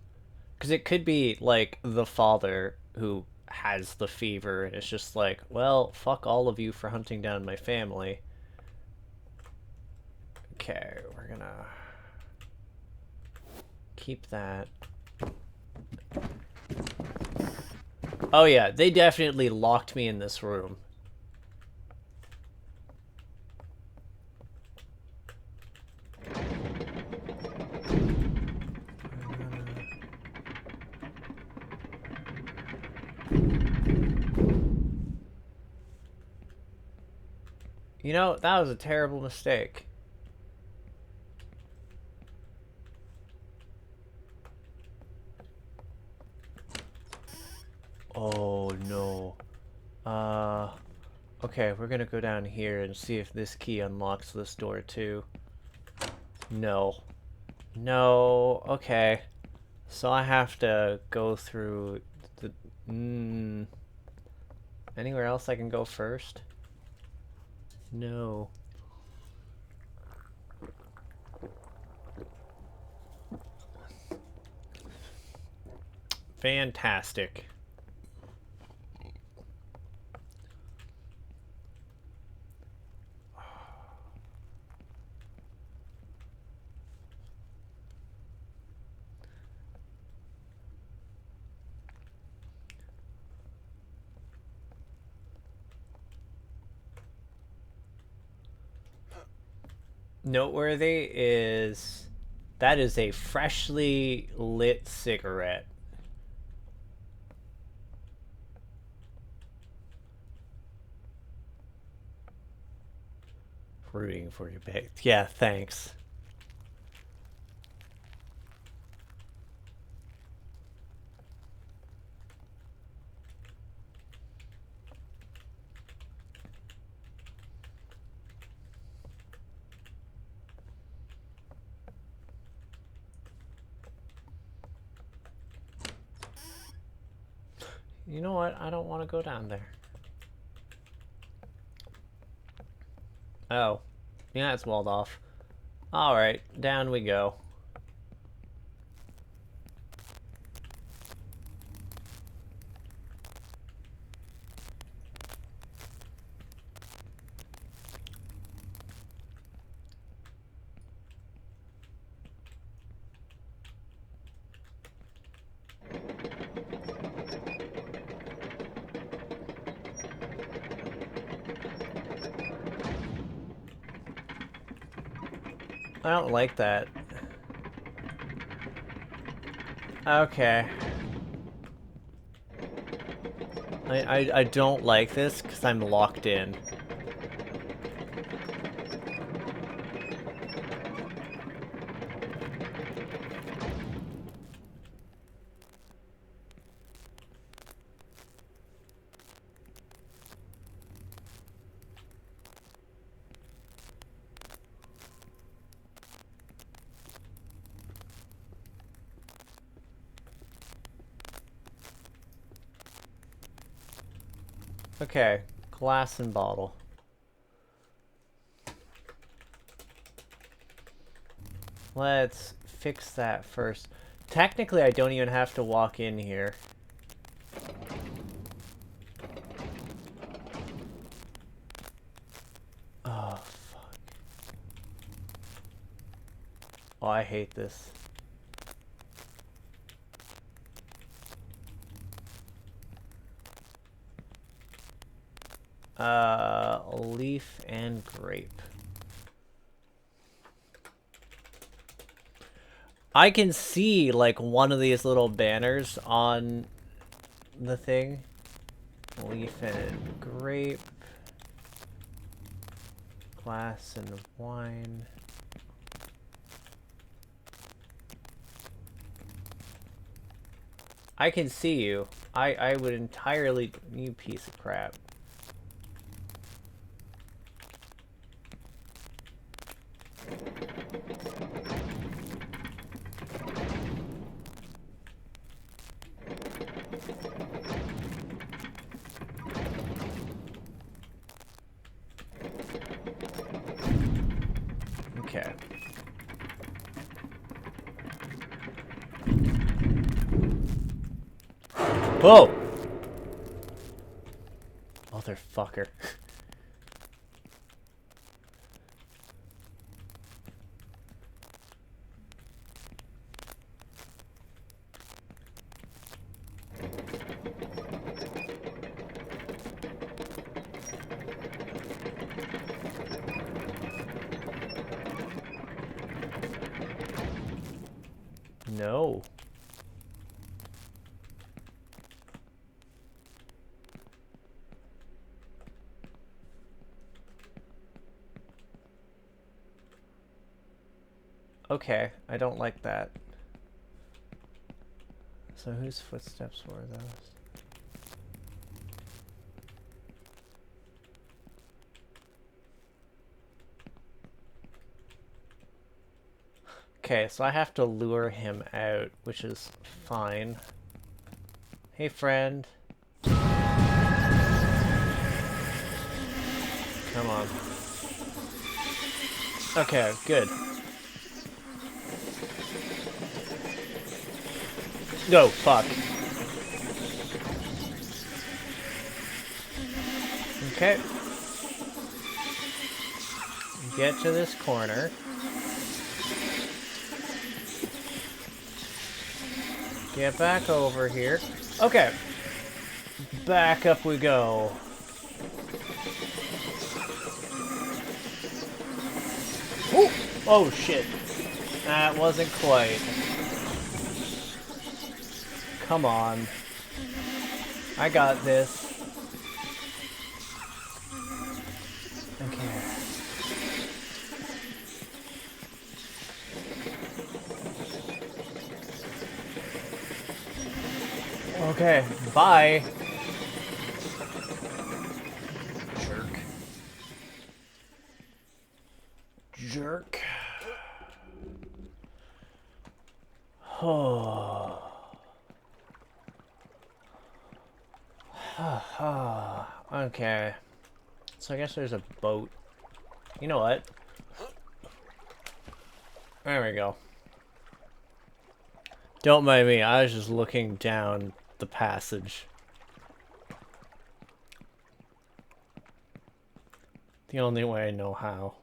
Because it could be, like, the father who has the fever, and it's just like, well, fuck all of you for hunting down my family. Okay, we're gonna keep that. Oh yeah, they definitely locked me in this room. You know, that was a terrible mistake. Oh no. Okay, we're gonna go down here and see if this key unlocks this door too. No. No, okay. So I have to go through the... Anywhere else I can go first? No. Fantastic. Noteworthy is that is a freshly lit cigarette. Rooting for your bag. Yeah, thanks. You know what? I don't want to go down there. Oh. Yeah, it's walled off. Alright, down we go. I don't like that. Okay. I don't like this because I'm locked in. Okay, glass and bottle. Let's fix that first. Technically, I don't even have to walk in here. Oh, fuck. Oh, I hate this. Leaf and grape. I can see, like, one of these little banners on the thing. Leaf and grape. Glass and wine. I can see you. I would entirely... You piece of crap. Okay. Whoa! Motherfucker. No. Okay, I don't like that. So whose footsteps were those? Okay, so I have to lure him out, which is fine. Hey, friend. Come on. Okay, good. No, fuck. Okay. Get to this corner. Get back over here. Okay. Back up we go. Ooh. Oh, shit. That wasn't quite. Come on. I got this. Okay. Okay, bye. Jerk. Jerk. Oh. Okay. So I guess there's a boat. You know what? There we go. Don't mind me, I was just looking down the passage. The only way I know how.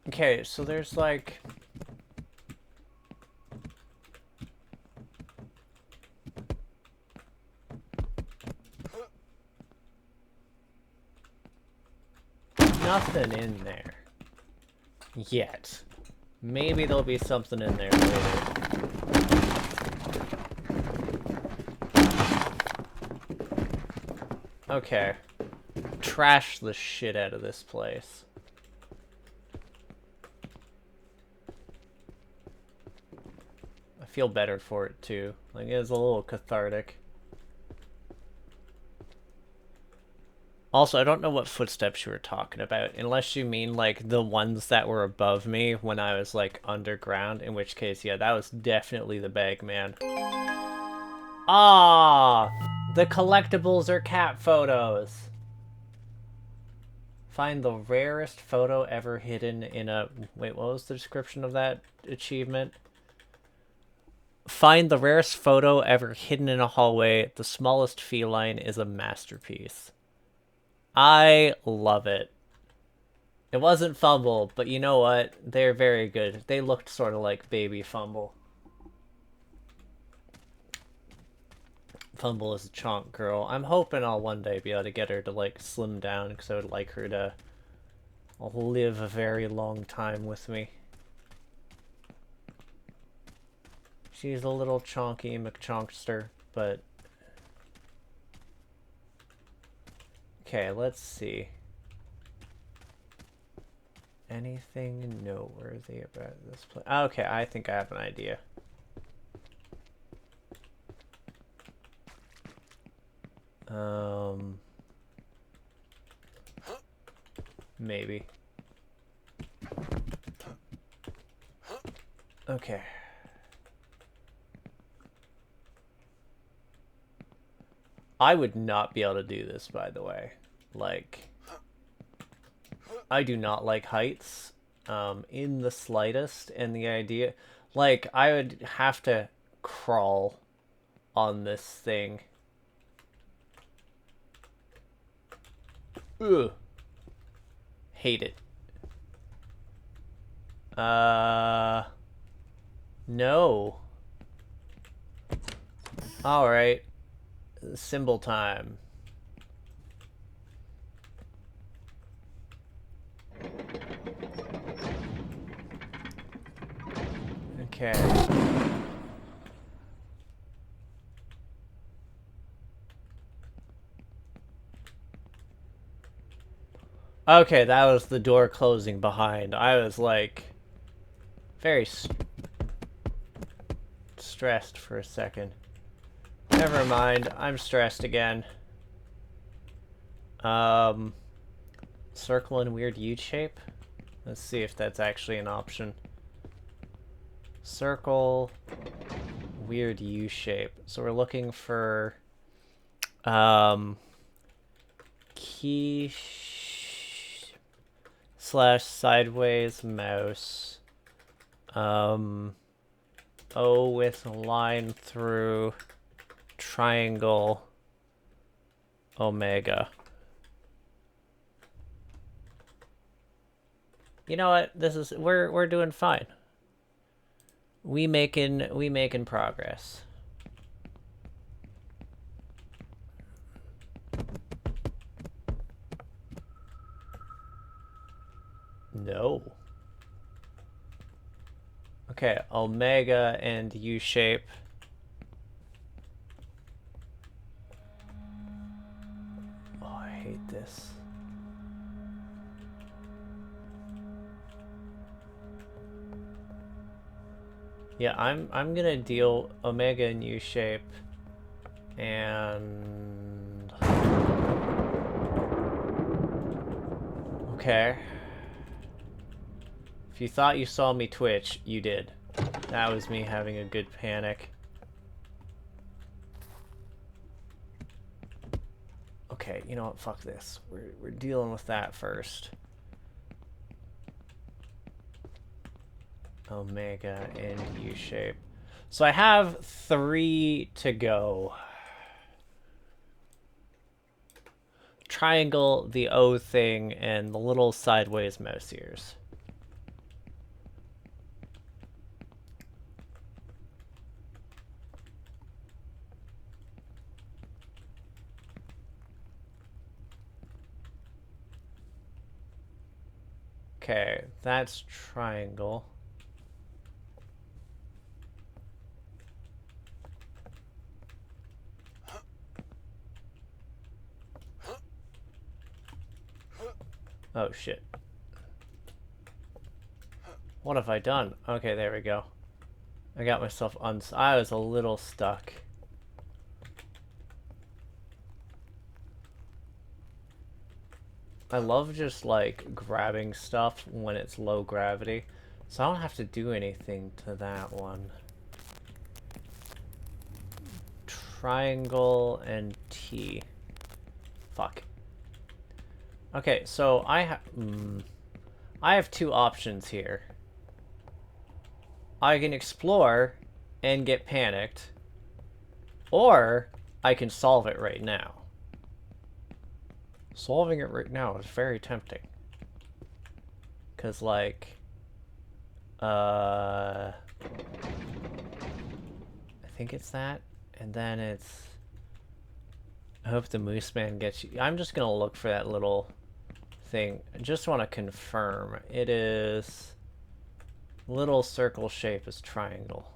Okay, so there's like... nothing in there. Yet. Maybe there'll be something in there later. Okay. Trash the shit out of this place. I feel better for it too. Like, it's a little cathartic. Also, I don't know what footsteps you were talking about, unless you mean, like, the ones that were above me when I was, like, underground, in which case, yeah, that was definitely the Bagman. Ah! The collectibles are cat photos! Find the rarest photo ever hidden in a... Wait, what was the description of that achievement? Find the rarest photo ever hidden in a hallway. The smallest feline is a masterpiece. I love it. It wasn't Fumble, but you know what? They're very good. They looked sort of like baby Fumble. Fumble is a chonk girl. I'm hoping I'll one day be able to get her to, like, slim down, because I would like her to live a very long time with me. She's a little chonky McChonkster, but... Okay, let's see. Anything noteworthy about this place? Okay, I think I have an idea. Maybe. Okay. I would not be able to do this, by the way. Like, I do not like heights, in the slightest, and the idea... Like, I would have to crawl on this thing. Ugh. Hate it. No. Alright. Symbol time. Okay. Okay, that was the door closing behind. I was like very stressed for a second. Never mind, I'm stressed again. Circle in weird U shape? Let's see if that's actually an option. Circle, weird U shape. So we're looking for, key slash sideways mouse. O with a line through triangle omega. You know what? This is we're doing fine. We making progress. No. Okay, omega and U shape. Oh, I hate this. Yeah, I'm gonna deal omega and U shape and okay. If you thought you saw me twitch, you did. That was me having a good panic. Okay, you know what? Fuck this. We're dealing with that first. Omega and U shape. So I have 3 to go. Triangle, the O thing, and the little sideways mouse ears. Okay, that's triangle. Oh shit. What have I done? Okay, there we go. I got myself I was a little stuck. I love just like grabbing stuff when it's low gravity, so I don't have to do anything to that one. Triangle and T. Fuck. Okay, so I have 2 options here. I can explore and get panicked, or I can solve it right now. Solving it right now is very tempting. Cause like, I think it's that, and then it's, I hope the Moose Man gets you. I'm just gonna look for that little thing. I just want to confirm. It is little circle shape is triangle.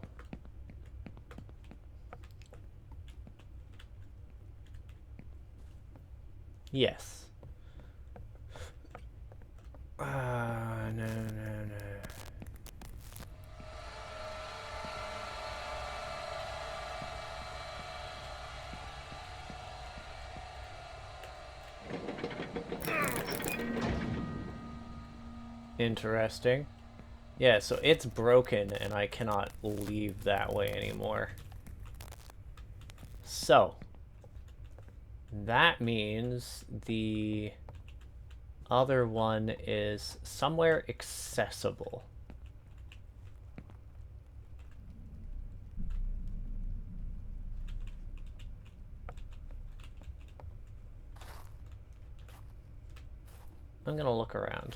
Yes. No. Interesting. Yeah, so it's broken and I cannot leave that way anymore. So, that means the other one is somewhere accessible. I'm gonna look around.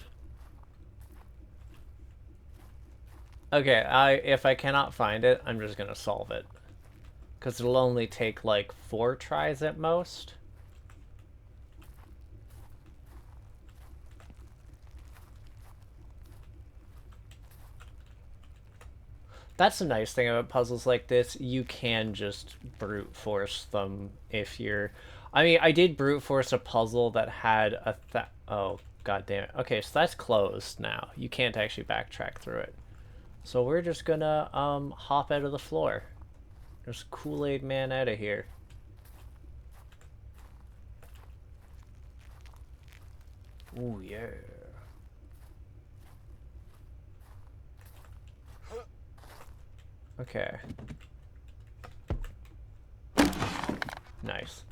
Okay, if I cannot find it, I'm just gonna solve it. Because it'll only take like 4 tries at most. That's a nice thing about puzzles like this. You can just brute force them if you're... I mean, I did brute force a puzzle that had a... Oh, god damn it. Okay, so that's closed now. You can't actually backtrack through it. So we're just gonna hop out of the floor. Just Kool-Aid Man out of here. Ooh, yeah. Okay. Nice.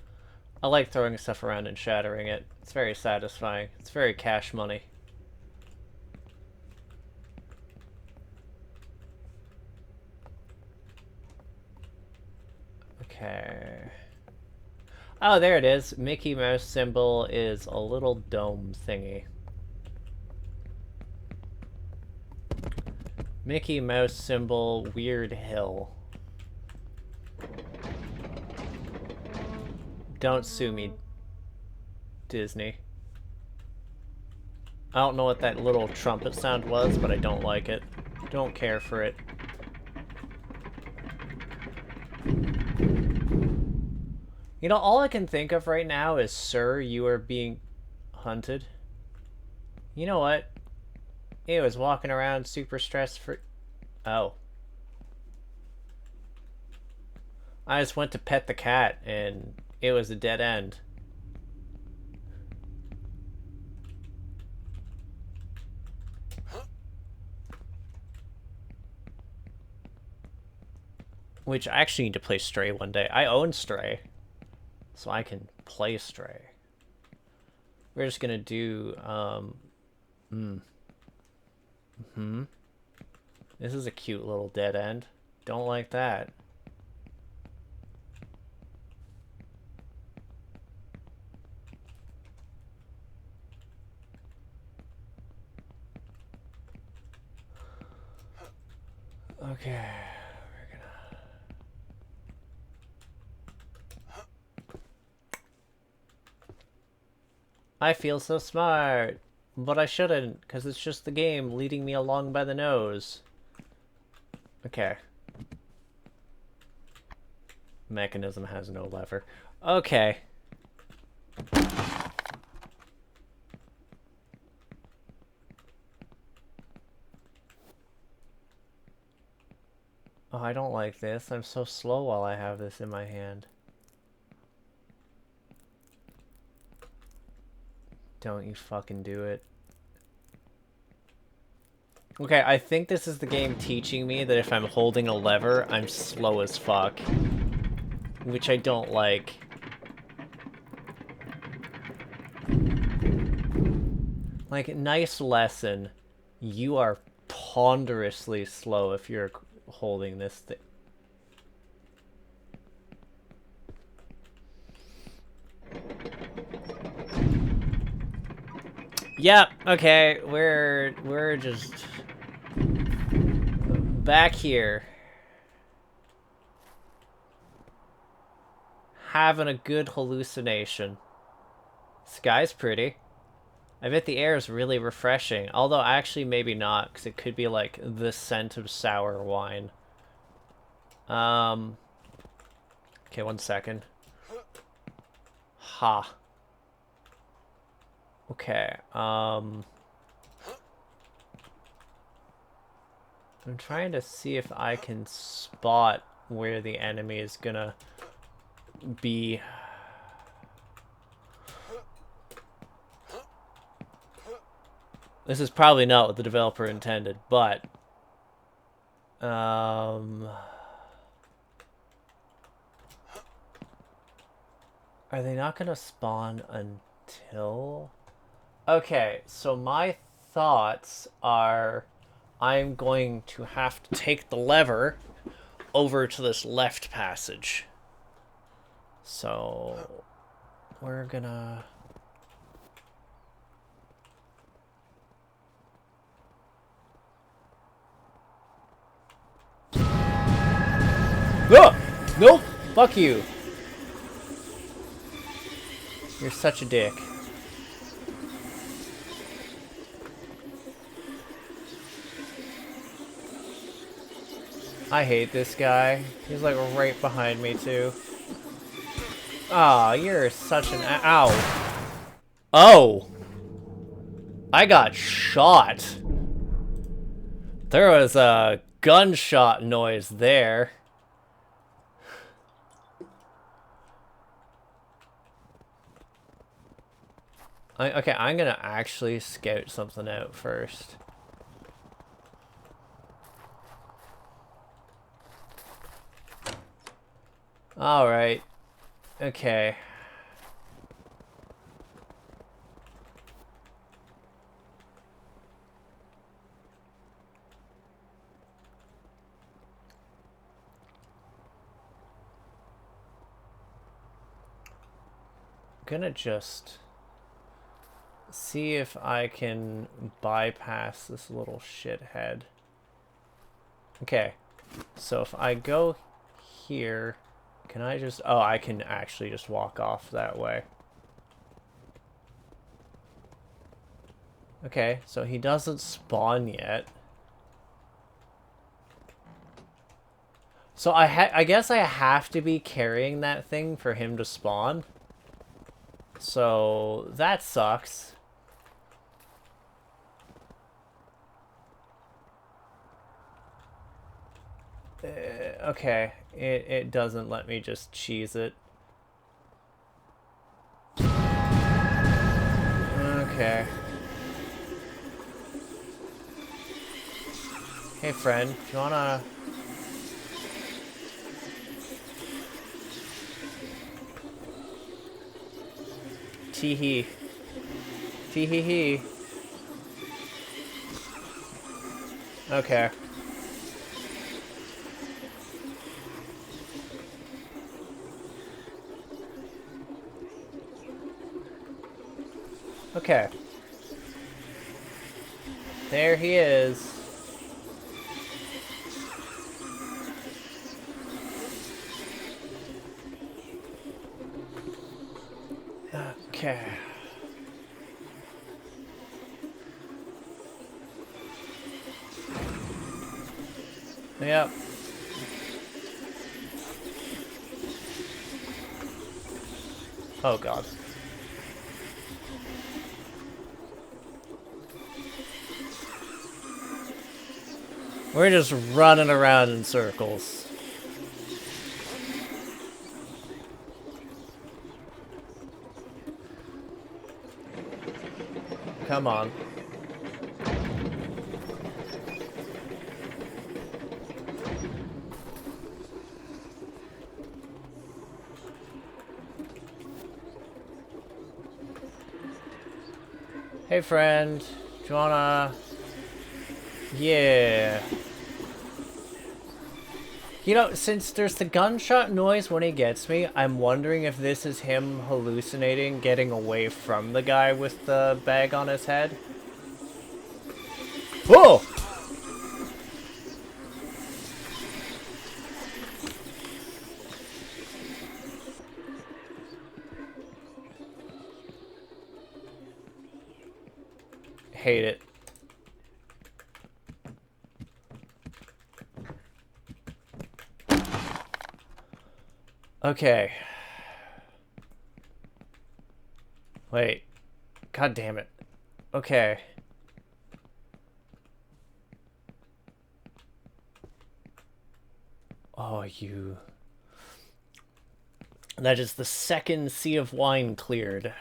I like throwing stuff around and shattering it. It's very satisfying. It's very cash money. Okay. Oh, there it is. Mickey Mouse symbol is a little dome thingy. Mickey Mouse symbol, weird hill. Don't sue me, Disney. I don't know what that little trumpet sound was, but I don't like it. Don't care for it. You know, all I can think of right now is, sir, you are being hunted. You know what? He was walking around super stressed for... Oh. I just went to pet the cat, and it was a dead end. Which I actually need to play Stray one day. I own Stray, so I can play Stray. We're just gonna do, This is a cute little dead end. Don't like that. Okay, we're gonna... I feel so smart, but I shouldn't, because it's just the game leading me along by the nose. Okay. Mechanism has no lever. Okay. Oh, I don't like this. I'm so slow while I have this in my hand. Don't you fucking do it. Okay, I think this is the game teaching me that if I'm holding a lever, I'm slow as fuck. Which I don't like. Like, nice lesson. You are ponderously slow if you're holding this thing. Yep, okay, we're just back here. Having a good hallucination. Sky's pretty. I bet the air is really refreshing. Although, actually, maybe not, because it could be, like, the scent of sour wine. Okay, 1 second. Ha. Okay, I'm trying to see if I can spot where the enemy is gonna be. This is probably not what the developer intended, but... Are they not gonna spawn until... Okay, so my thoughts are I'm going to have to take the lever over to this left passage. So we're gonna... Oh! Nope! Fuck you! You're such a dick. I hate this guy. He's like right behind me too. Aw, you're such an ow. Oh! I got shot. There was a gunshot noise there. Okay, I'm gonna actually scout something out first. Alright. Okay. gonna just see if I can bypass this little shithead. Okay, so if I go here, can I just... Oh, I can actually just walk off that way. Okay, so he doesn't spawn yet. So I guess I have to be carrying that thing for him to spawn. So that sucks. Okay, it doesn't let me just cheese it. Okay. Hey friend, do you wanna... Tee-hee. Tee-hee-hee. Okay. Okay. There he is. Okay. Yep. Oh god. We're just running around in circles. Come on. Hey friend, do you wanna... Yeah. You know, since there's the gunshot noise when he gets me, I'm wondering if this is him hallucinating, getting away from the guy with the bag on his head. Whoa! Hate it. Okay. Wait. God damn it. Okay. Oh, you... That is the second sea of wine cleared.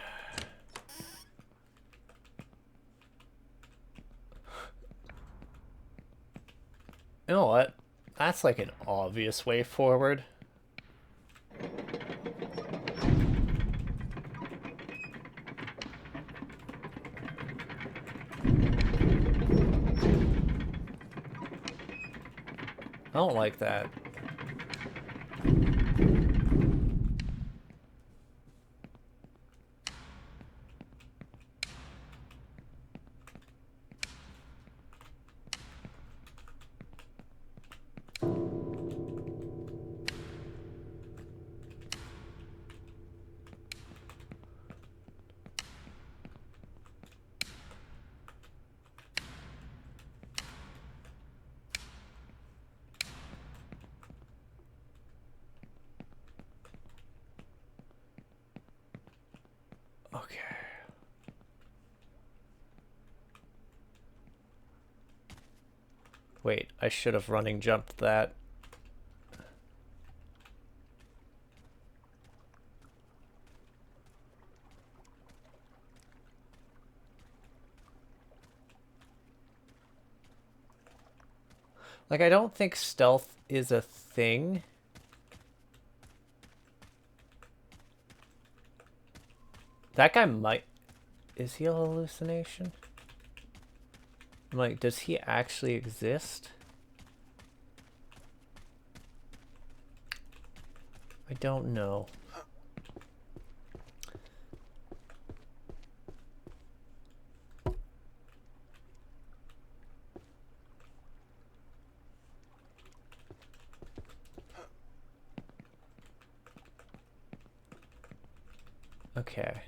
You know what? That's like an obvious way forward. I don't like that. Okay. Wait, I should have running jumped that. Like, I don't think stealth is a thing. That guy might... Is he a hallucination? Like, does he actually exist? I don't know. Okay.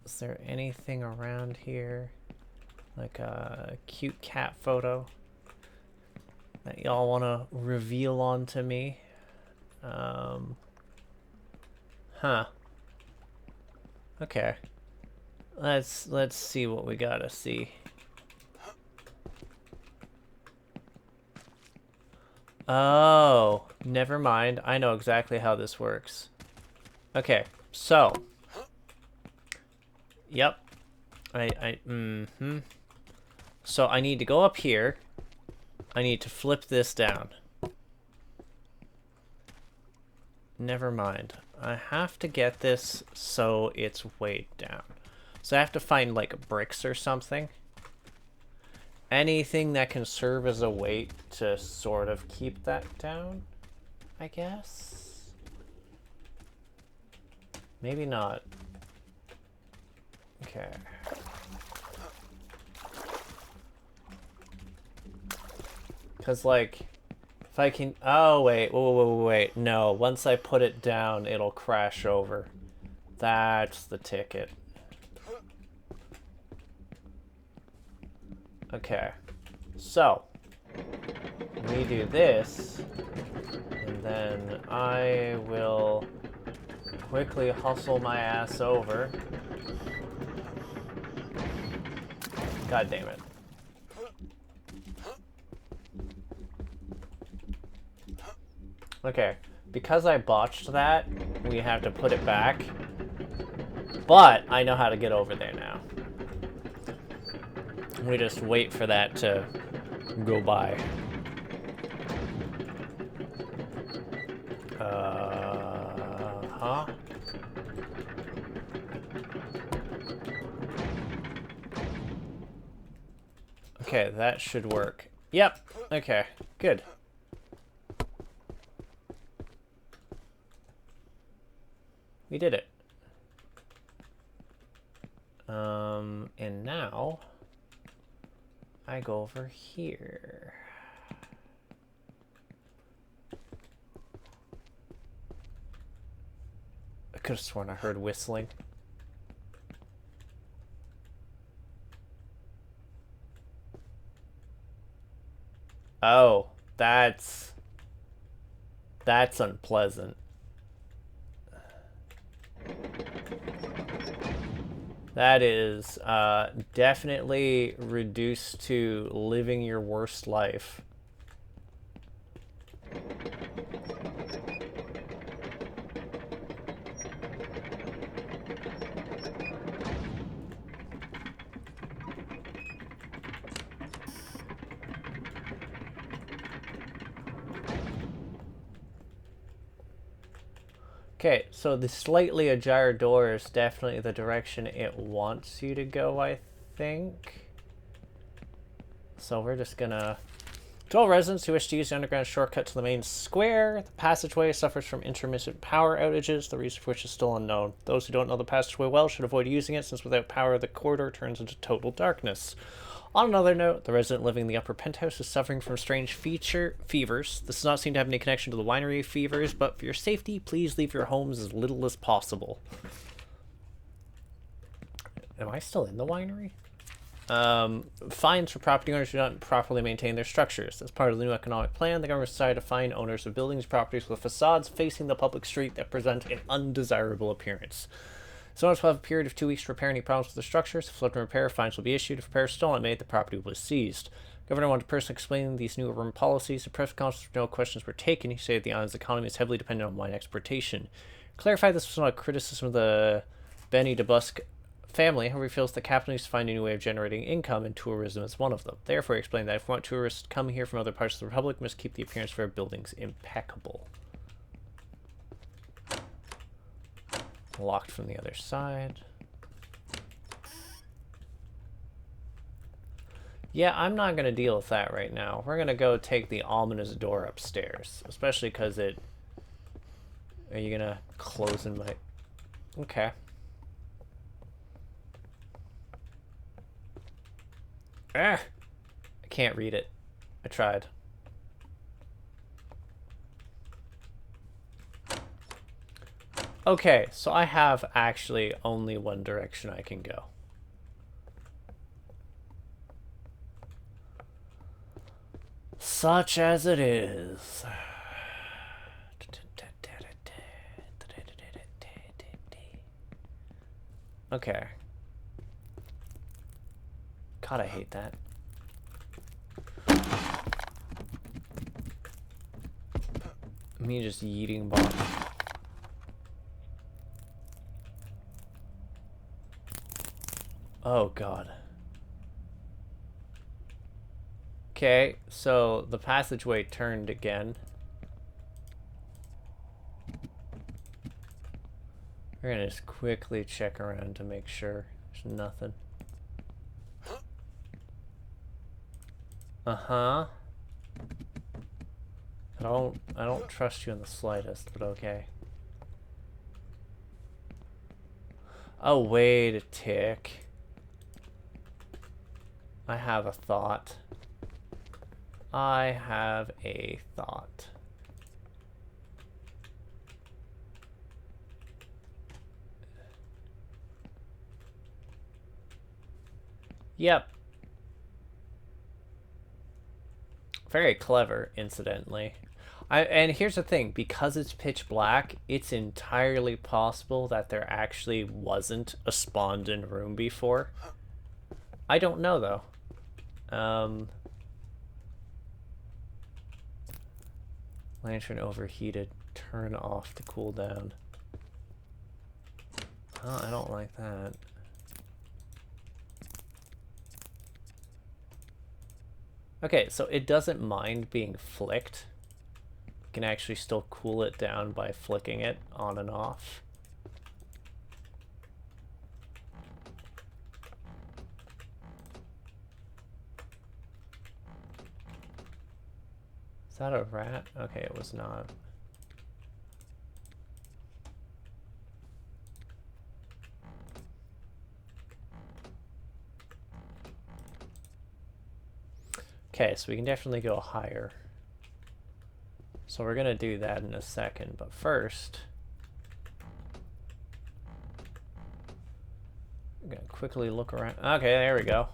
Is there anything around here? Like a cute cat photo that y'all want to reveal onto me? Huh. Okay. Let's see what we gotta see. Oh, never mind. I know exactly how this works. Okay, so. Yep. So I need to go up here. I need to flip this down. Never mind. I have to get this so it's weighed down. So I have to find like bricks or something. Anything that can serve as a weight to sort of keep that down, I guess. Maybe not. Okay. Because like, if I can, oh wait, wait, no. Once I put it down, it'll crash over. That's the ticket. Okay, so we do this, and then I will quickly hustle my ass over. God damn it. Okay, because I botched that, we have to put it back, but I know how to get over there now. We just wait for that to go by. Huh? Okay, that should work. Yep. Okay, good. We did it. And now I go over here. I could have sworn I heard whistling. Oh, that's unpleasant. That is definitely reduced to living your worst life. Okay, so the slightly ajar door is definitely the direction it wants you to go, I think. So we're just gonna... To all residents who wish to use the underground shortcut to the main square, the passageway suffers from intermittent power outages, the reason for which is still unknown. Those who don't know the passageway well should avoid using it, since without power, the corridor turns into total darkness. On another note, the resident living in the upper penthouse is suffering from strange fevers. This does not seem to have any connection to the winery fevers, but for your safety, please leave your homes as little as possible. Am I still in the winery? Fines for property owners who don't properly maintain their structures. As part of the new economic plan, the government decided to fine owners of buildings and properties with facades facing the public street that present an undesirable appearance. Owners will have a period of 2 weeks to repair any problems with the structures. If left to repair, fines will be issued. If repairs still not made, the property was seized. Governor wanted to personally explain these new urban policies. The press conference, no questions were taken. He said the island's economy is heavily dependent on wine exportation. Clarified this was not a criticism of the Benny DeBusk family. However, he feels the capital needs to find a new way of generating income, and tourism is one of them. Therefore, he explained that if we want tourists coming here from other parts of the Republic, we must keep the appearance of our buildings impeccable. Locked from the other side. Yeah, I'm not going to deal with that right now. We're going to go take the ominous door upstairs. Especially because it... Are you going to close in my... Okay. Ah! I can't read it. I tried. Okay, so I have actually only one direction I can go. Such as it is. Okay. God, I hate that. Me just yeeting bombs. Oh, God. Okay, so the passageway turned again. We're gonna just quickly check around to make sure there's nothing. Uh-huh. I don't trust you in the slightest, but okay. Oh, wait a tick. I have a thought. I have a thought. Yep. Very clever, incidentally. And here's the thing, because it's pitch black, it's entirely possible that there actually wasn't a spawned-in room before. I don't know, though. Lantern overheated. Turn off to cool down. Oh, I don't like that. Okay, so it doesn't mind being flicked. You can actually still cool it down by flicking it on and off. Is that a rat? Okay, it was not. Okay, so we can definitely go higher. So we're gonna do that in a second, but first, I'm gonna quickly look around. Okay, there we go.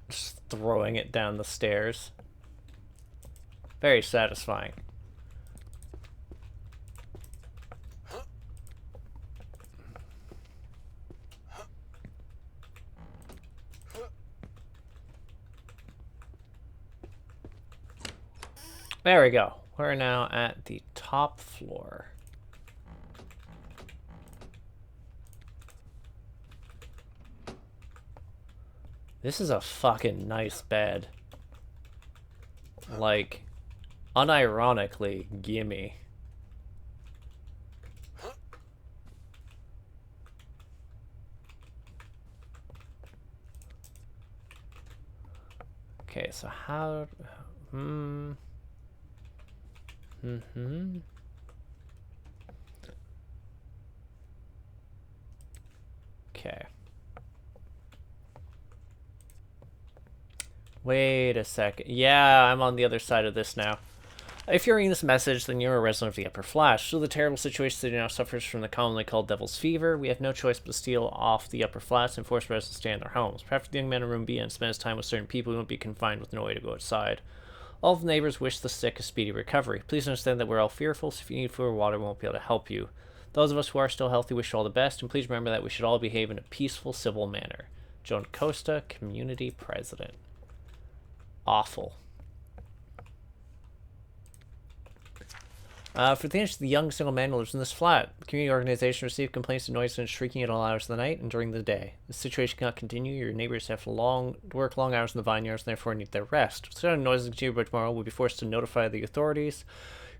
Just throwing it down the stairs. Very satisfying. There we go. We're now at the top floor. This is a fucking nice bed. Like, unironically, gimme. Okay, so how... Okay. Wait a second. Yeah, I'm on the other side of this now. If you're reading this message, then you're a resident of the Upper Flash. So the terrible situation city now suffers from the commonly called Devil's Fever. We have no choice but to steal off the Upper Flats and force residents to stay in their homes. Perhaps the young man in room B and spend his time with certain people who won't be confined with no way to go outside. All of the neighbors wish the sick a speedy recovery. Please understand that we're all fearful, so if you need food or water, we won't be able to help you. Those of us who are still healthy wish you all the best, and please remember that we should all behave in a peaceful, civil manner. Joan Costa, Community President. Awful. For the interest of the young single man who lives in this flat, the community organization received complaints of noise and shrieking at all hours of the night and during the day. The situation cannot continue. Your neighbors have to work long hours in the vineyards and therefore need their rest. If sudden noises continue by tomorrow, we'll be forced to notify the authorities.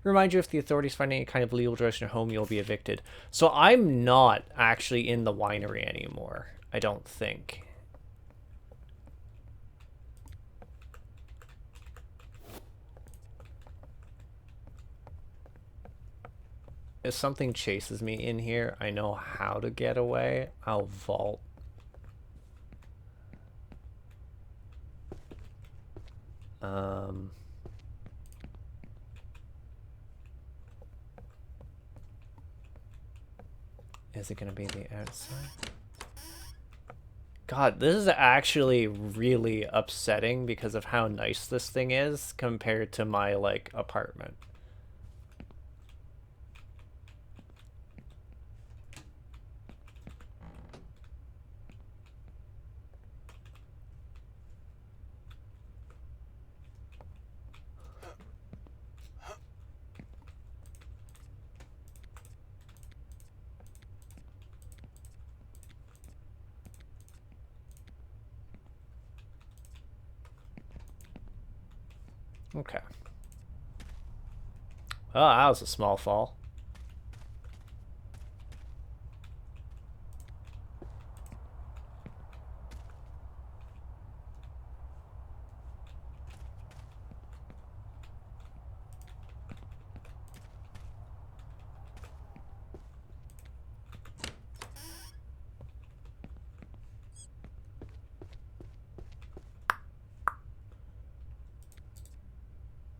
Remind you, if the authorities find any kind of illegal drugs in your home, you'll be evicted. So I'm not actually in the winery anymore, I don't think. if something chases me in here, I know how to get away. I'll vault. Is it gonna be the outside? God, this is actually really upsetting because of how nice this thing is compared to my, like, apartment. Okay. Oh, that was a small fall.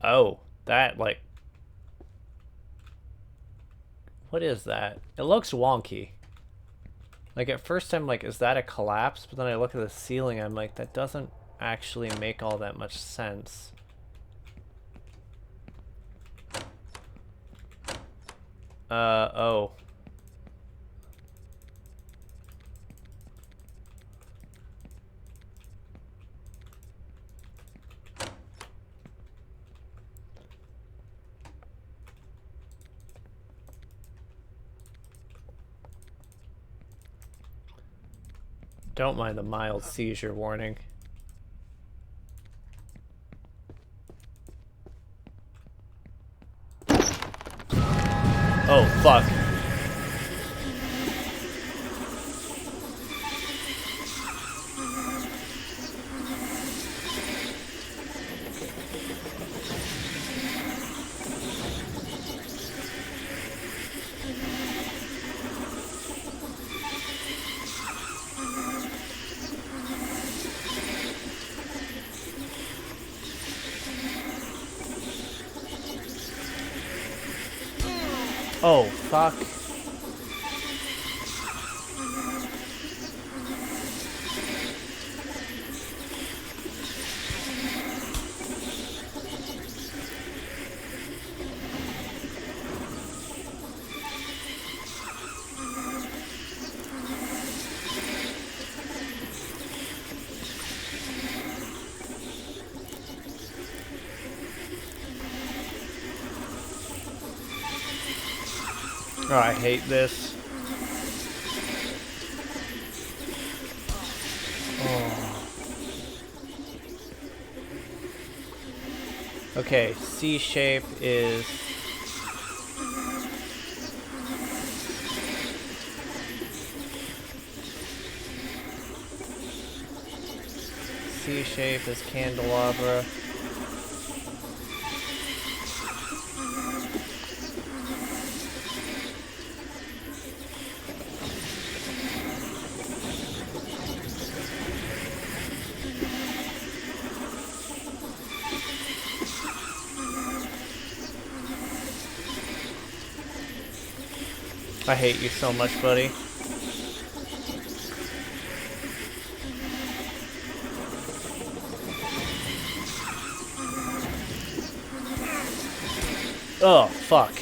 Oh, that, like... What is that? It looks wonky. Like, at first I'm like, is that a collapse? But then I look at the ceiling, I'm like, that doesn't actually make all that much sense. Oh. Don't mind the mild seizure warning. Oh, fuck. Oh, fuck. Oh, I hate this. Oh. Okay, C shape is... C shape is candelabra. I hate you so much, buddy. Oh, fuck.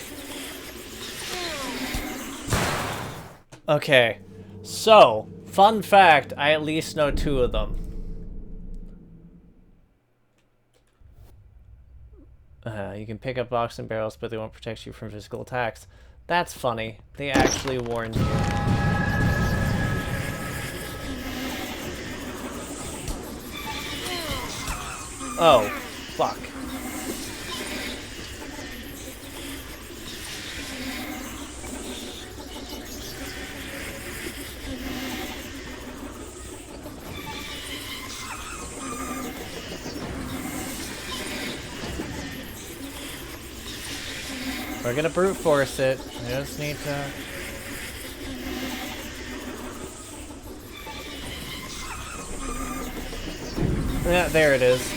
Okay, so, fun fact, I at least know 2 of them. You can pick up box and barrels, but they won't protect you from physical attacks. That's funny. They actually warned you. Oh, fuck. We're gonna brute force it. I just need to... Yeah, there it is.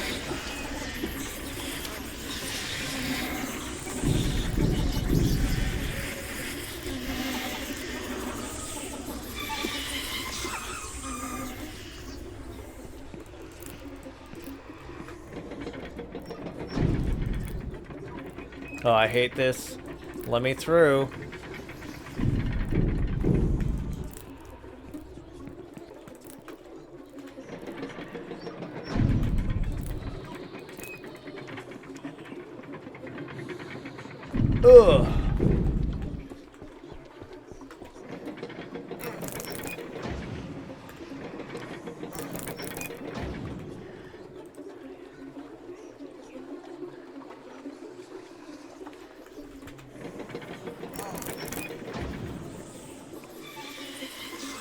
Oh, I hate this. Let me through. Ugh.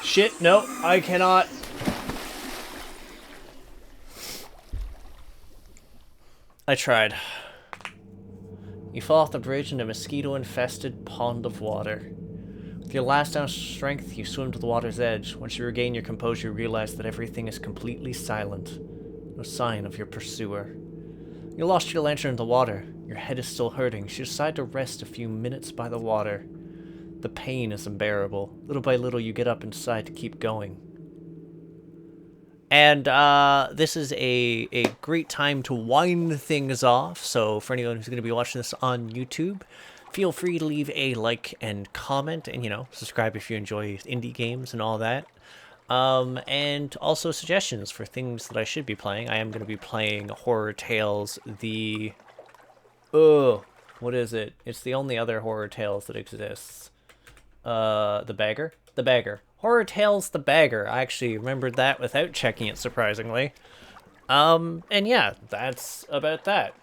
Shit, no, I cannot. I tried. You fall off the bridge in a mosquito-infested pond of water. With your last ounce of strength, you swim to the water's edge. Once you regain your composure, you realize that everything is completely silent. No sign of your pursuer. You lost your lantern in the water. Your head is still hurting. You decide to rest a few minutes by the water. The pain is unbearable. Little by little, you get up and decide to keep going. And this is a great time to wind things off. So for anyone who's going to be watching this on YouTube, feel free to leave a like and comment, and, you know, subscribe if you enjoy indie games and all that. And also suggestions for things that I should be playing. I am going to be playing Horror Tales, the... what is it? It's the only other Horror Tales that exists. The Bagger? The Bagger. Horror Tales the Bagger. I actually remembered that without checking it, surprisingly. And yeah, that's about that.